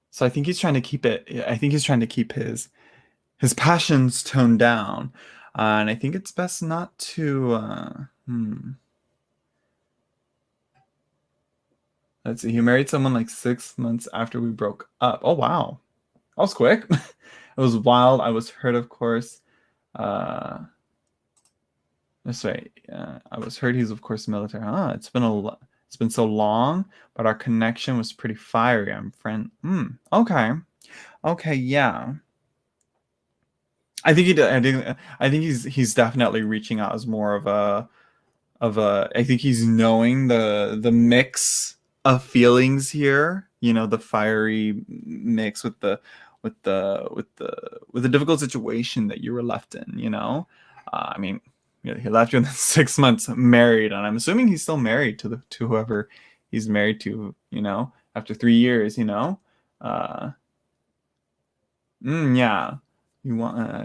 So I think he's trying to keep his passions toned down. And I think it's best not to Let's see. He married someone like 6 months after we broke up. Oh wow. That was quick. It was wild. I was hurt, of course. That's right. I was hurt. He's of course military. It's been so long, but our connection was pretty fiery. I'm friend. Okay. Yeah. I think he's definitely reaching out as more of a. I think he's knowing the mix of feelings here. You know, the fiery mix with the with the difficult situation that you were left in, you know. I mean, you know, he left you in 6 months married, and I'm assuming he's still married to whoever he's married to, you know, after 3 years, you know. Uh, yeah, you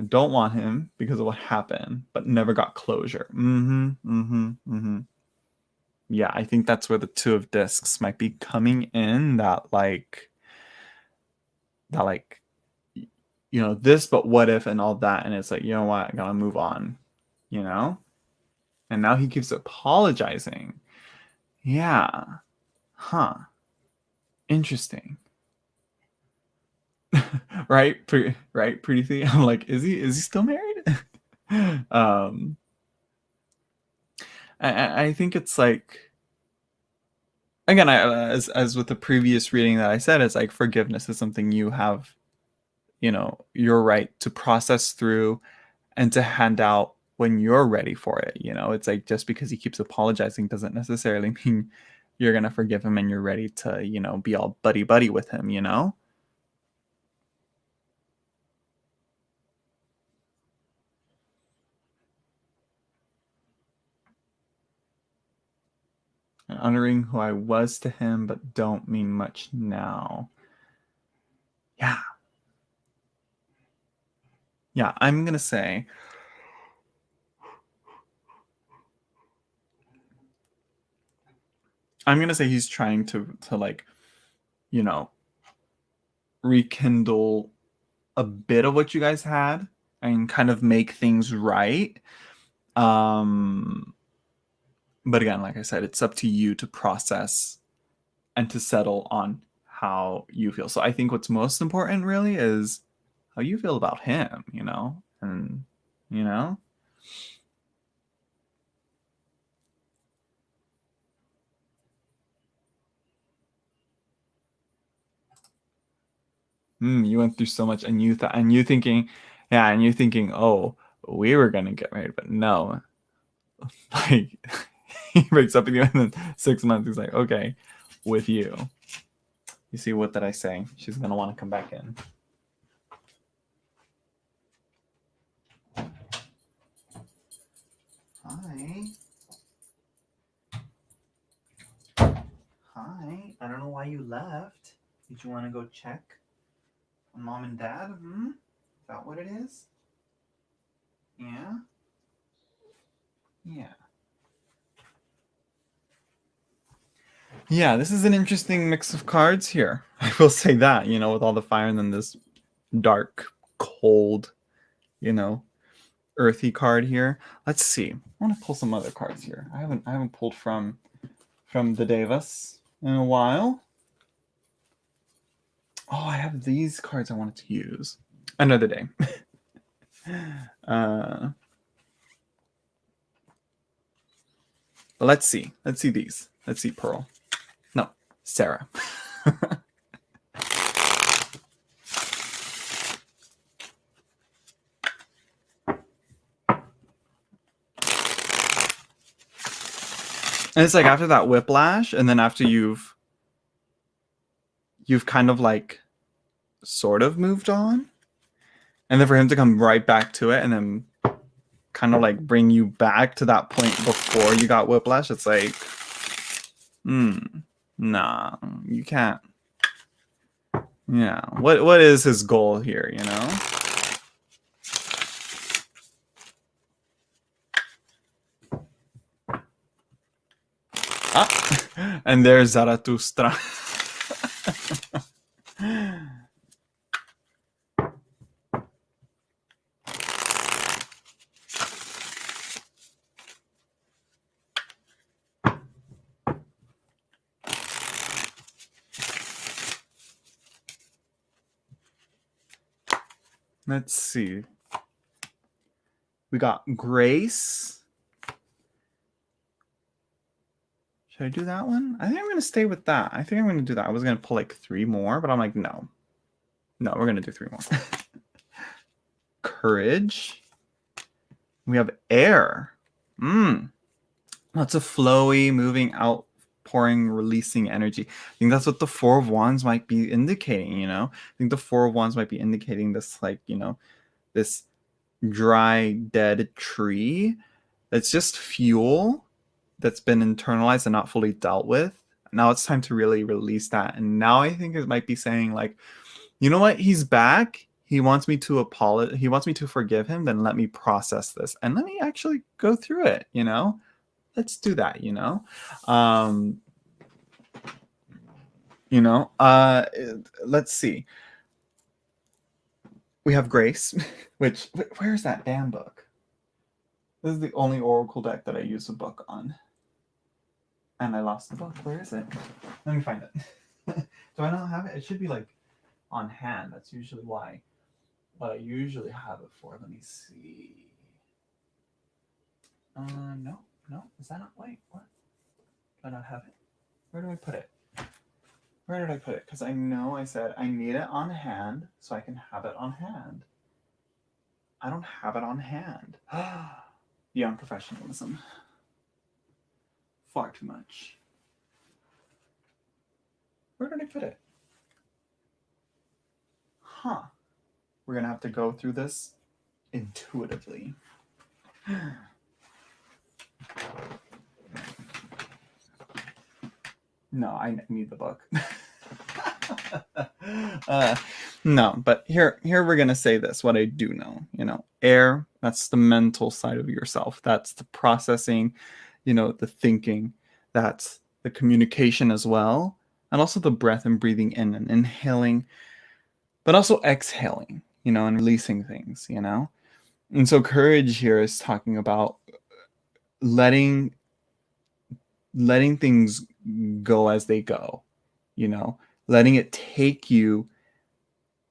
don't want him because of what happened, but never got closure. Yeah, I think that's where the Two of Discs might be coming in. That like you know, this, but what if, and all that, and it's like, you know what, I gotta move on, you know. And now he keeps apologizing. Yeah, huh, interesting. Right, right, pretty. I'm like, is he still married? um I think it's like, again, as with the previous reading that I said, it's like forgiveness is something you have, you know, your right to process through and to hand out when you're ready for it. You know, it's like, just because he keeps apologizing doesn't necessarily mean you're gonna forgive him and you're ready to, you know, be all buddy buddy with him, you know. And honoring who I was to him but don't mean much now. Yeah, yeah, I'm gonna say he's trying to like, you know, rekindle a bit of what you guys had and kind of make things right. um but again, like I said, it's up to you to process and to settle on how you feel. So I think what's most important really is how you feel about him, you know. And you know, you went through so much, and you thought, and you thinking, yeah, and you thinking, oh, we were gonna get married, but no. Like, he breaks up with you, and then 6 months he's like, okay, with you. You see, what did I say? She's gonna want to come back in. Hi. Hi. I don't know why you left. Did you want to go check on mom and dad? Is that what it is? Yeah? Yeah. Yeah, this is an interesting mix of cards here. I will say that, you know, with all the fire and then this dark, cold, you know, earthy card here. Let's see. I want to pull some other cards here. I haven't pulled from the Devas in a while. Oh, I have these cards I wanted to use another day. Let's see. Let's see these. Let's see Pearl. No, Sarah. And it's like, after that whiplash, and then after you've kind of like sort of moved on, and then for him to come right back to it and then kind of like bring you back to that point before you got whiplash, it's like, nah, you can't. Yeah, what is his goal here, you know? And there's Zarathustra. Let's see. We got Grace. Should I do that one? I think I'm going to stay with that. I think I'm going to do that. I was going to pull like 3 more, but I'm like, no. No, we're going to do 3 more. Courage. We have Air. Lots of flowy, moving out pouring, releasing energy. I think that's what the Four of Wands might be indicating, you know? I think the Four of Wands might be indicating this, like, you know, this dry, dead tree that's just fuel that's been internalized and not fully dealt with. Now it's time to really release that. And now I think it might be saying, like, you know what? He's back. He wants me to apologize. He wants me to forgive him. Then let me process this and let me actually go through it, you know? Let's do that, you know? You know, let's see. We have Grace, which, where's that damn book? This is the only Oracle deck that I use a book on. And I lost the book. Where is it? Let me find it. Do I not have it? It should be like on hand. That's usually why. What I usually have it for. Let me see. No. Is that not? Wait, what? Do I not have it? Where do I put it? Where did I put it? Because I know I said I need it on hand so I can have it on hand. I don't have it on hand. Beyond professionalism. Far too much. Where did I put it? Huh. We're going to have to go through this intuitively. No, I need the book. No, but here we're going to say this, what I do know, you know, air, that's the mental side of yourself. That's the processing, you know, the thinking, that's the communication as well. And also the breath and breathing in and inhaling, but also exhaling, you know, and releasing things, you know. And so courage here is talking about letting things go as they go, you know, letting it take you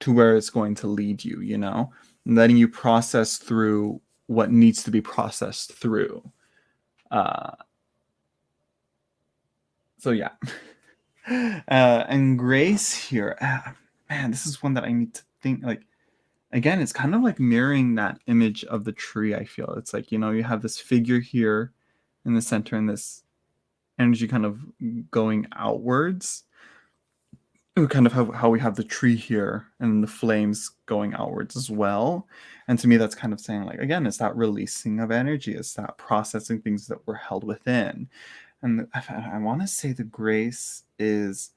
to where it's going to lead you, you know, and letting you process through what needs to be processed through. So yeah. And Grace here, man, this is one that I need to think, like, again, it's kind of like mirroring that image of the tree. I feel it's like, you know, you have this figure here in the center and this energy kind of going outwards. Kind of how we have the tree here and the flames going outwards as well. And to me, that's kind of saying, like, again, it's that releasing of energy. It's that processing things that were held within. And I want to say the Grace is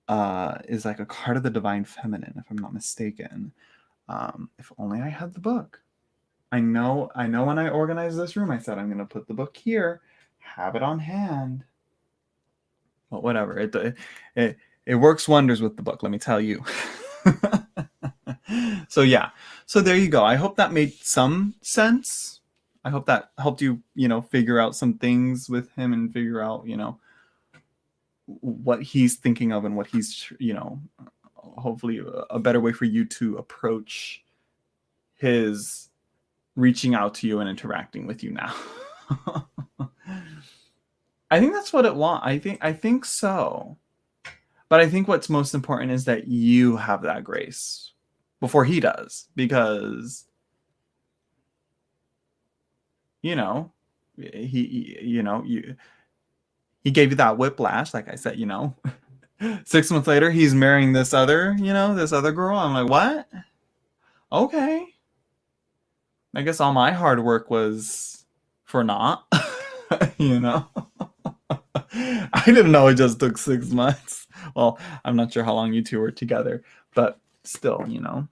like a card of the divine feminine, if I'm not mistaken. If only I had the book. I know when I organized this room, I said I'm going to put the book here, have it on hand. But whatever, it works wonders with the book, let me tell you. So yeah, so there you go. I hope that made some sense. I hope that helped you, you know, figure out some things with him and figure out, you know, what he's thinking of and what he's, you know, hopefully a better way for you to approach his reaching out to you and interacting with you now. I think that's what it wants. I think so. But I think what's most important is that you have that grace before he does, because, you know, he gave you that whiplash, like I said, you know. 6 months later, he's marrying this other girl. I'm like, what? Okay. I guess all my hard work was for naught, you know. I didn't know it just took 6 months. Well, I'm not sure how long you two were together, but still, you know,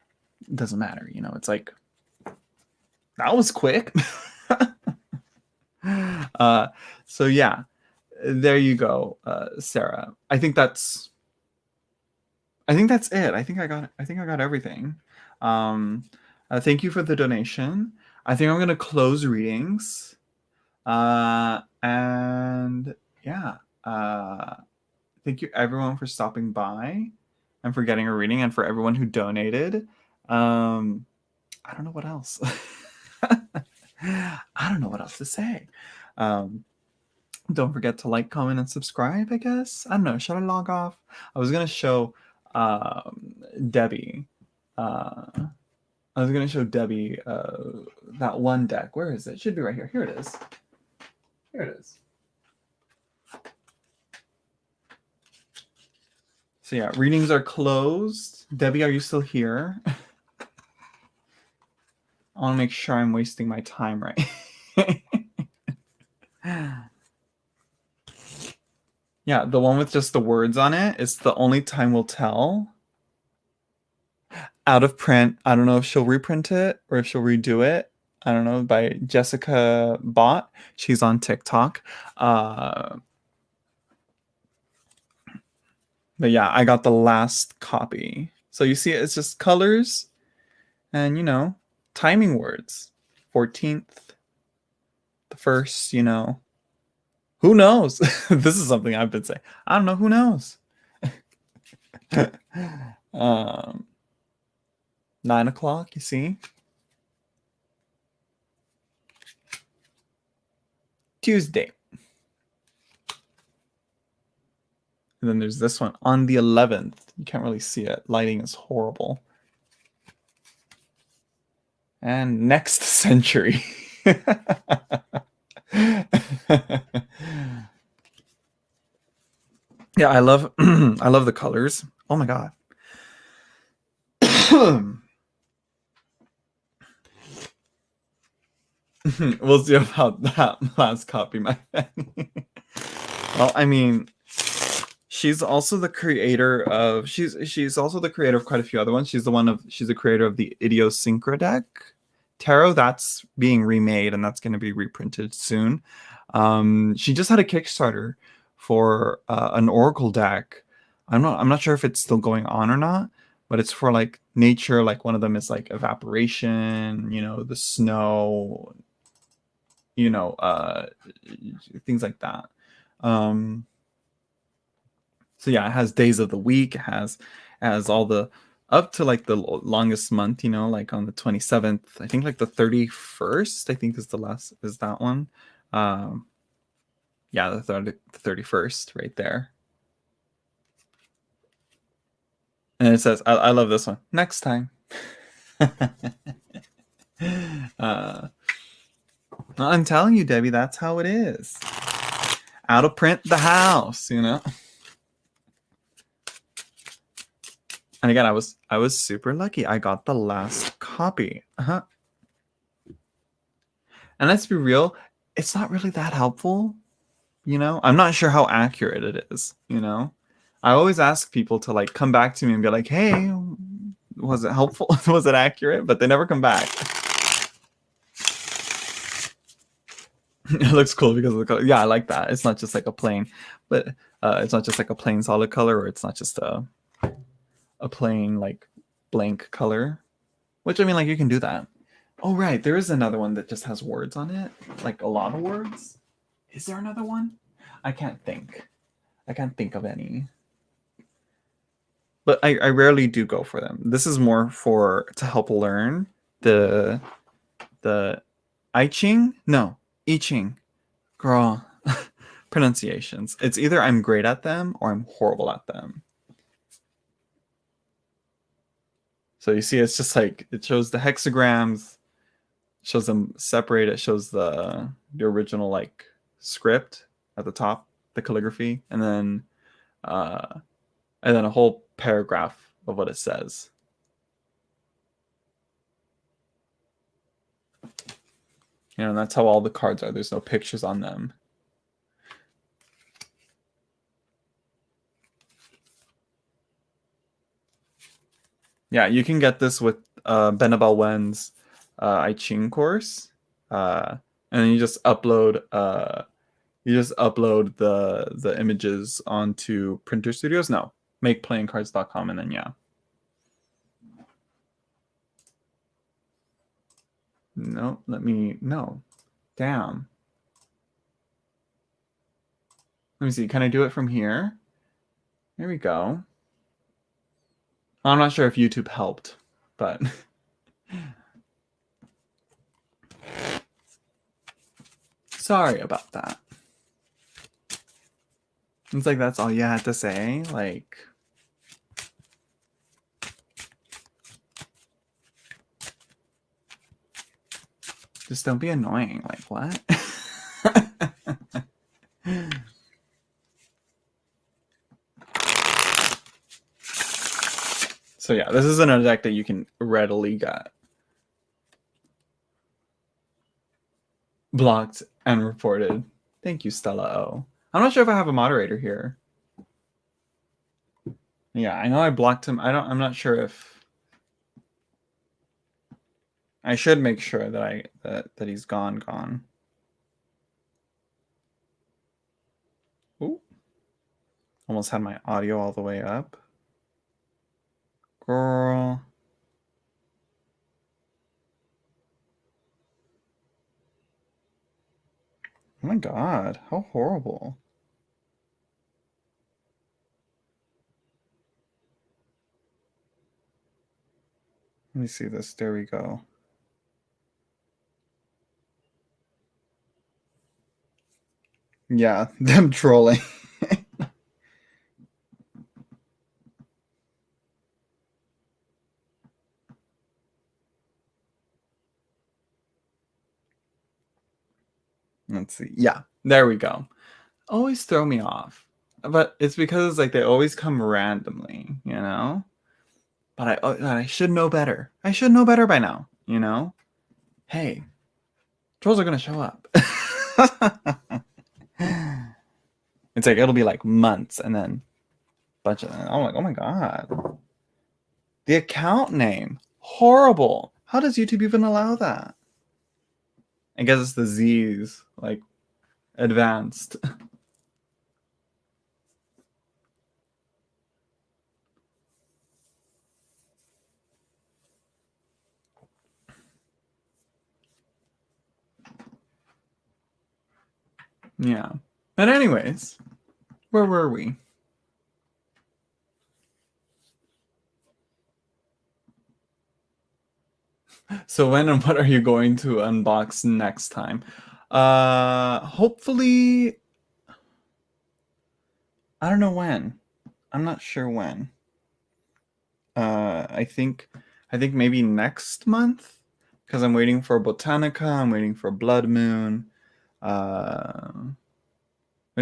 it doesn't matter. You know, it's like, that was quick. So yeah, there you go, Sarah. I think that's it. I think I got everything. Thank you for the donation. I think I'm going to close readings. And yeah, thank you everyone for stopping by and for getting a reading, and for everyone who donated. I don't know what else. I don't know what else to say. Don't forget to like, comment, and subscribe, I guess. I don't know. Should I log off? I was going to show Debbie. I was going to show Debbie that one deck. Where is it? It should be right here. Here it is. Here it is. So yeah, readings are closed. Debbie, are you still here? I want to make sure I'm wasting my time right. Yeah, the one with just the words on it. It's the only time we'll tell. Out of print. I don't know if she'll reprint it or if she'll redo it. I don't know. By Jessica Bott. She's on TikTok. But yeah, I got the last copy. So you see, it's just colors and, you know, timing words. 14th, the first, you know. Who knows? This is something I've been saying. I don't know. Who knows? 9 o'clock, you see? Tuesday. And then there's this one on the 11th. You can't really see it. Lighting is horrible. And next century. Yeah, I love I love the colors. Oh my god. We'll see about that last copy, my friend. Well, I mean, she's also the creator of she's also the creator of quite a few other ones. She's the creator of the Idiosyncra deck tarot that's being remade and that's going to be reprinted soon. She just had a Kickstarter for an Oracle deck. I'm not sure if it's still going on or not, but it's for like nature. Like one of them is like evaporation, you know, the snow, you know, things like that. So yeah, it has days of the week. It has all the up to like the longest month, you know, like on the 27th. I think like the 31st. I think is the last is that one. Yeah, the 31st right there. And it says, I love this one. Next time. I'm telling you, Debbie, that's how it is. Out of print the house, you know. And again, I was super lucky. I got the last copy. And let's be real, it's not really that helpful. You know, I'm not sure how accurate it is. You know, I always ask people to like come back to me and be like, "Hey, was it helpful? Was it accurate?" But they never come back. It looks cool because of the color. Yeah, I like that. It's not just like a plain, but it's not just like a plain solid color, or it's not just a plain like blank color. Which I mean, like you can do that. Oh right, there is another one that just has words on it, like a lot of words. Is there another one? I can't think. I can't think of any. But I rarely do go for them. This is more for to help learn the I Ching? No, I Ching. Girl. Pronunciations. It's either I'm great at them or I'm horrible at them. So you see it's just like it shows the hexagrams, shows them separate, it shows the original like script at the top, the calligraphy, and then a whole paragraph of what it says. You know, and that's how all the cards are. There's no pictures on them. Yeah, you can get this with Benabel Wen's I Ching course, and then you just upload the images onto Printer Studios. No, makeplayingcards.com, and then yeah. No, no. Damn. Let me see. Can I do it from here? There we go. I'm not sure if YouTube helped, but sorry about that. It's like that's all you had to say. Like, just don't be annoying. Like, what? So yeah, this isn't a deck that you can readily get. Blocked and reported. Thank you, Stella O. I'm not sure if I have a moderator here. Yeah, I know I blocked him. I'm not sure if I should make sure that that he's gone. Ooh. Almost had my audio all the way up. Girl. Oh my god, how horrible. Let me see this. There we go. Yeah, them trolling. Let's see. Yeah, there we go. Always throw me off. But it's because like they always come randomly, you know? But I should know better. I should know better by now, you know? Hey, trolls are gonna show up. It's like it'll be like months and then bunch of I'm like, oh my god. The account name. Horrible. How does YouTube even allow that? I guess it's the Z's, like advanced. Yeah. But anyways, where were we? So when and what are you going to unbox next time? Hopefully I don't know when. I'm not sure when. I think maybe next month because I'm waiting for Botanica, I'm waiting for Blood Moon. Waiting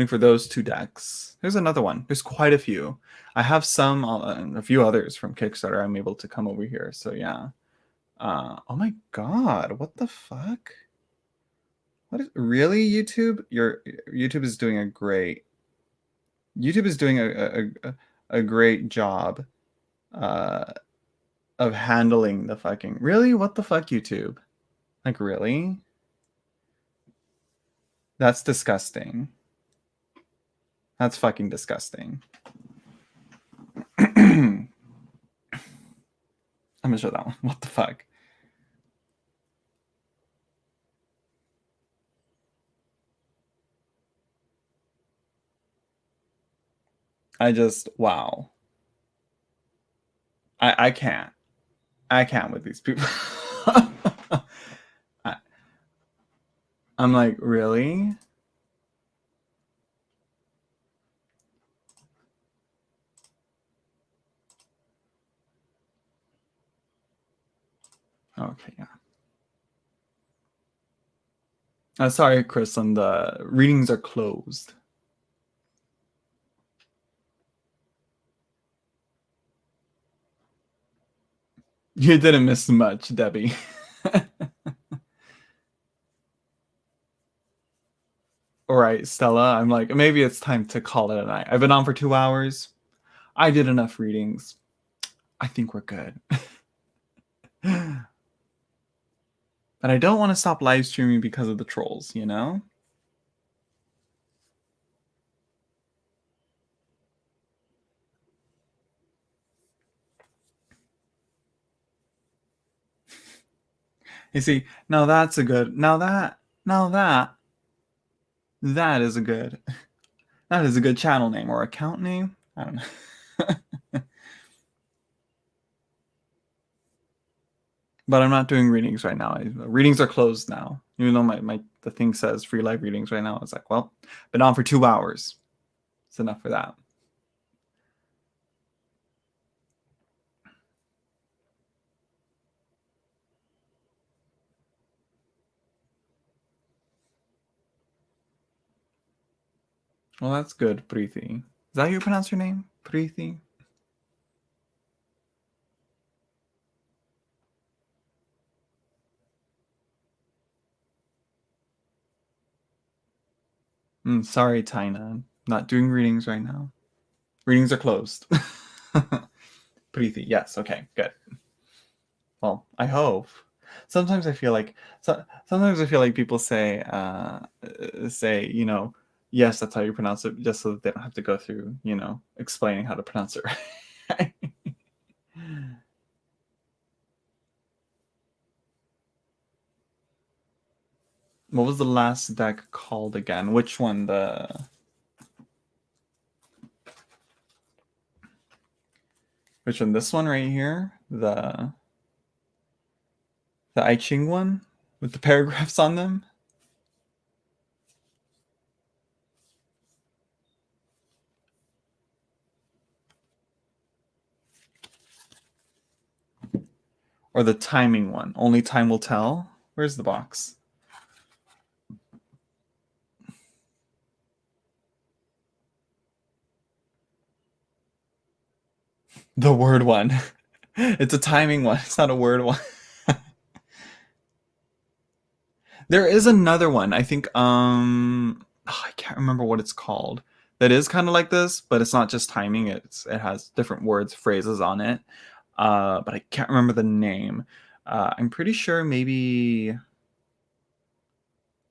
for those two decks. There's another one. There's quite a few. I have some and a few others from Kickstarter. I'm able to come over here. So yeah. Oh my god, what the fuck? What is really YouTube? Your YouTube is doing a great. YouTube is doing a great job of handling the fucking. Really? What the fuck, YouTube? Like really? That's disgusting. That's fucking disgusting. I'm gonna show that one. What the fuck? I just wow. I can't. I can't with these people. I'm like, really? Okay, yeah. Sorry, Chris, and the readings are closed. You didn't miss much, Debbie. All right, Stella, I'm like, maybe it's time to call it a night. I've been on for 2 hours. I did enough readings. I think we're good. But I don't want to stop live streaming because of the trolls, you know? You see, now that's a good, that is a good, that is a good channel name or account name. I don't know. But I'm not doing readings right now. Readings are closed now. Even though the thing says free live readings right now. It's like, well, been on for 2 hours. It's enough for that. Well, that's good, Preeti. Is that how you pronounce your name? Preeti? Sorry, Tina. Not doing readings right now. Readings are closed. Preeti, yes, okay, good. Well, I hope. Sometimes I feel like sometimes I feel like people say yes, that's how you pronounce it, just so that they don't have to go through explaining how to pronounce it right. What was the last deck called again? Which one? Which one? This one right here? The I Ching one with the paragraphs on them? Or the timing one? Only time will tell? Where's the box? The word one. It's a timing one. It's not a word one. There is another one. I think I can't remember what it's called. That is kind of like this, but it's not just timing. It has different words, phrases on it. But I can't remember the name. I'm pretty sure maybe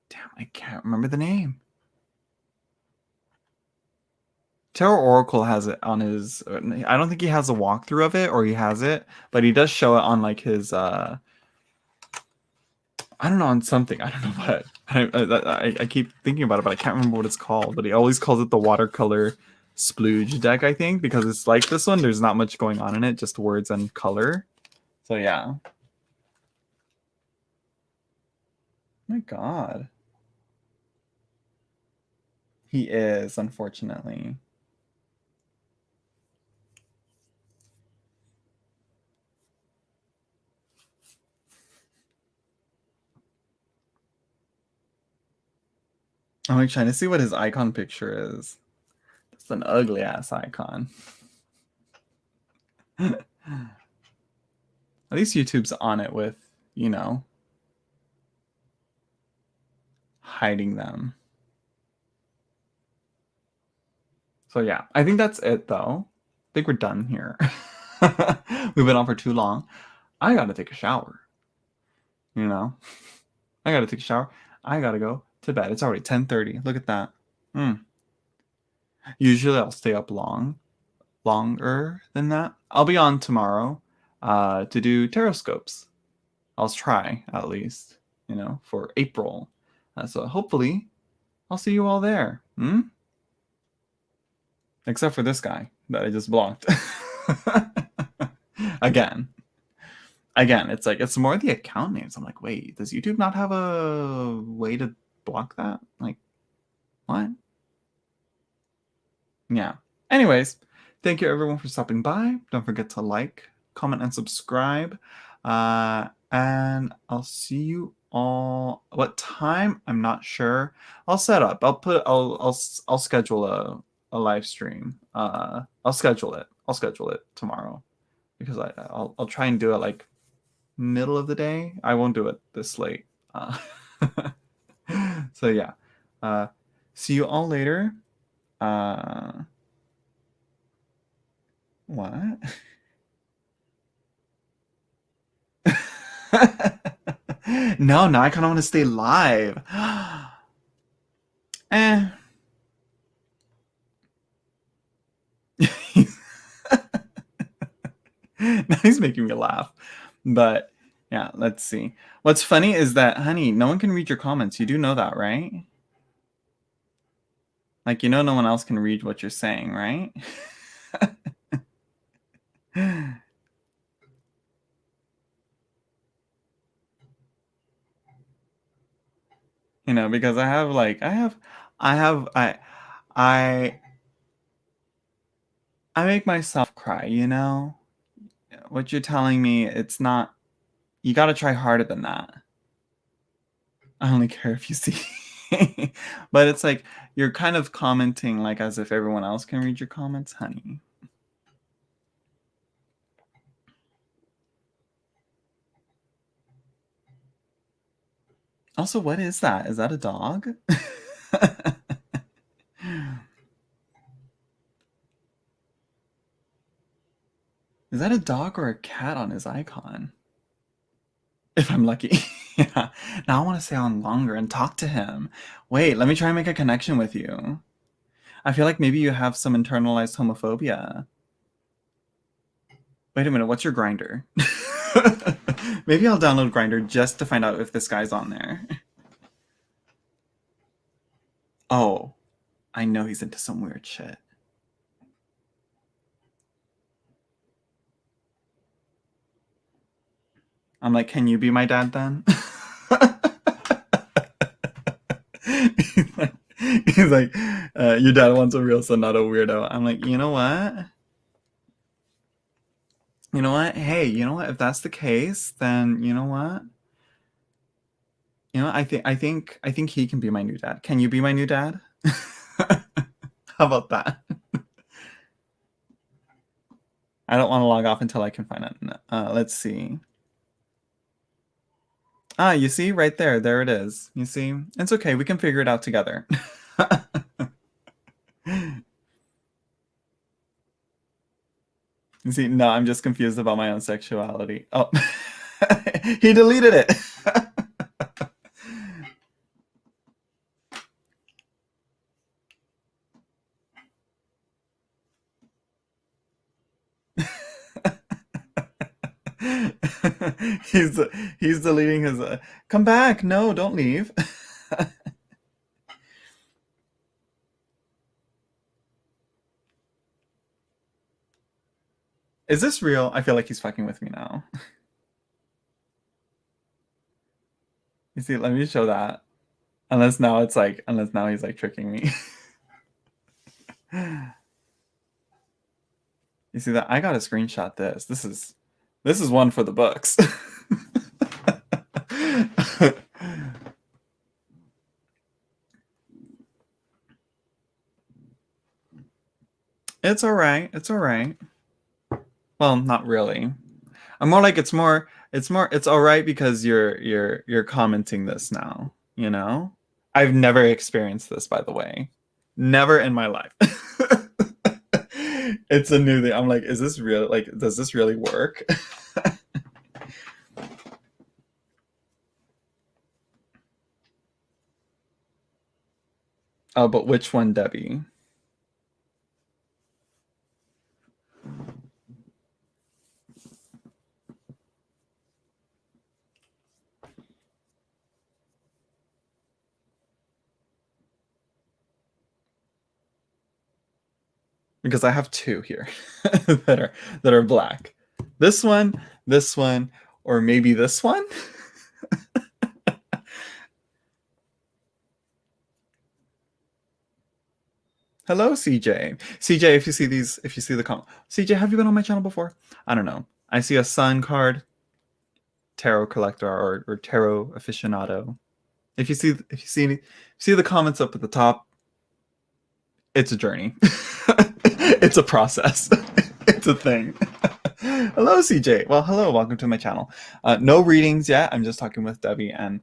damn, I can't remember the name. Tarot Oracle has it on his I don't think he has a walkthrough of it or he has it, but he does show it on like his I don't know, on something. I don't know what. I keep thinking about it, but I can't remember what it's called. But he always calls it the watercolor splooge deck, I think, because it's like this one. There's not much going on in it, just words and color. So yeah. My God. He is, unfortunately. I'm like trying to see what his icon picture is. It's an ugly ass icon. At least YouTube's on it with, hiding them. So yeah, I think that's it though. I think we're done here. We've been on for too long. I gotta take a shower. I gotta take a shower. I gotta go to bed. It's already 10:30. Look at that. Usually I'll stay up longer than that. I'll be on tomorrow to do tarot scopes. I'll try at least, for April. So hopefully I'll see you all there. Except for this guy that I just blocked. Again, it's like it's more the account names. I'm like, wait, does YouTube not have a way to block that? Like, what? Yeah. Anyways, thank you everyone for stopping by. Don't forget to like, comment, and subscribe. And I'll see you all. What time? I'm not sure. I'll set up. I'll schedule a live stream. I'll schedule it. I'll schedule it tomorrow because I'll try and do it like middle of the day. I won't do it this late. So yeah. See you all later. What? No, now I kind of want to stay live. eh. Now he's making me laugh. But yeah, let's see. What's funny is that, honey, no one can read your comments. You do know that, right? Like, no one else can read what you're saying, right? Because I make myself cry, What you're telling me, it's not, you got to try harder than that. I only care if you see. But it's like, you're kind of commenting like as if everyone else can read your comments, honey. Also, what is that? Is that a dog? Is that a dog or a cat on his icon? If I'm lucky. Yeah. Now I want to stay on longer and talk to him. Wait, let me try and make a connection with you. I feel like maybe you have some internalized homophobia. Wait a minute, what's your Grinder? Maybe I'll download Grinder just to find out if this guy's on there. Oh, I know he's into some weird shit. I'm like, can you be my dad then? he's like, your dad wants a real son, not a weirdo. I'm like, you know what? You know what? Hey, you know what? If that's the case, then you know what? You know, I think he can be my new dad. Can you be my new dad? How about that? I don't want to log off until I can find it. Let's see. Ah, you see? Right there. There it is. You see? It's okay. We can figure it out together. You see? No, I'm just confused about my own sexuality. Oh. He deleted it. he's deleting his come back. No, don't leave. Is this real? I feel like he's fucking with me now. You see, let me show that. Unless now he's like tricking me. You see that? I gotta screenshot this. This is one for the books. It's all right. It's all right. Well, not really. I'm more like it's all right because you're commenting this now, you know? I've never experienced this, by the way. Never in my life. It's a new thing. I'm like, is this real? Like, does this really work? Oh, but which one, Debbie? Because I have two here that are black. This one, or maybe this one. Hello, CJ. CJ, if you see the comment, CJ, have you been on my channel before? I don't know. I see a sun card, tarot collector, or tarot aficionado. If you see the comments up at the top, it's a journey. It's a process. It's a thing. Hello, CJ. Well, hello. Welcome to my channel. No readings yet. I'm just talking with Debbie and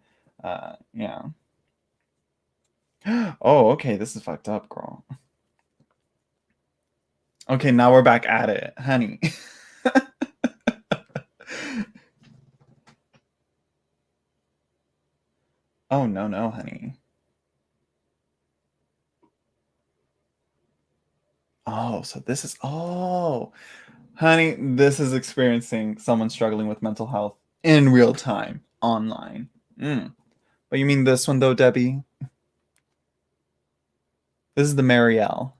yeah. Oh, okay. This is fucked up, girl. Okay, now we're back at it, honey. Oh, no, honey. Oh, so this is, honey, this is experiencing someone struggling with mental health in real time, online. But you mean this one, though, Debbie? This is the Marielle.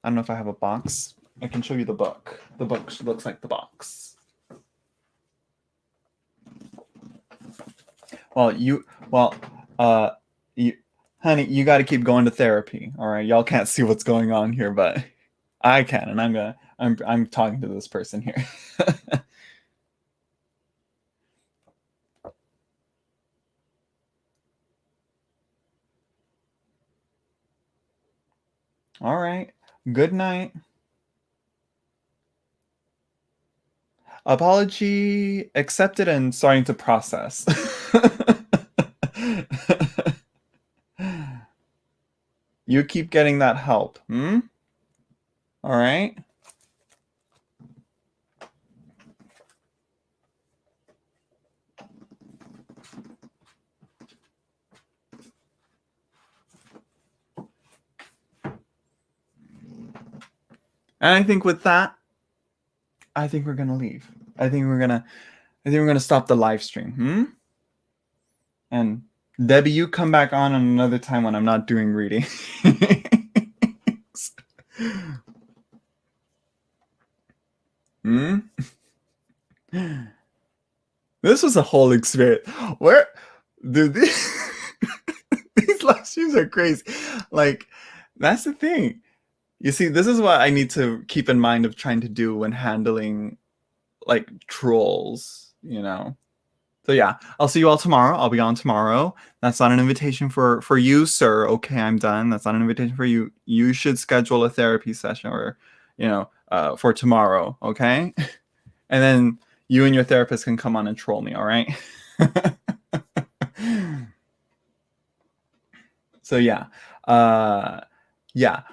I don't know if I have a box. I can show you the book. The book looks like the box. Well, honey, you got to keep going to therapy. All right, y'all can't see what's going on here, but I can, and I'm talking to this person here. All right. Good night. Apology accepted and starting to process. You keep getting that help. All right. And I think with that, I think we're gonna leave. I think we're gonna stop the live stream. And Debbie, you come back on another time when I'm not doing reading. This was a whole experience. Where, dude, these live streams are crazy. Like, that's the thing. You see, this is what I need to keep in mind of trying to do when handling like trolls, you know. So yeah, I'll see you all tomorrow. I'll be on tomorrow. That's not an invitation for you, sir. Okay, I'm done. That's not an invitation for you. You should schedule a therapy session or, for tomorrow. Okay, and then you and your therapist can come on and troll me. All right. So yeah,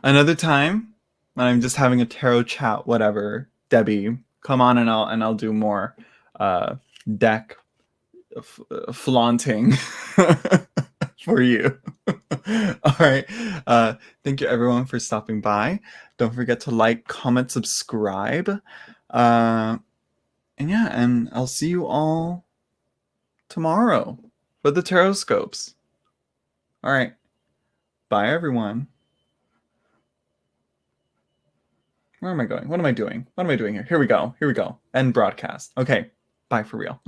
another time when I'm just having a tarot chat, whatever. Debbie, come on and I'll do more deck flaunting for you. All right. Thank you everyone for stopping by. Don't forget to like, comment, subscribe. And I'll see you all tomorrow for the tarot scopes. All right. Bye everyone. Where am I going? What am I doing? What am I doing here? Here we go. End broadcast. Okay. Bye for real.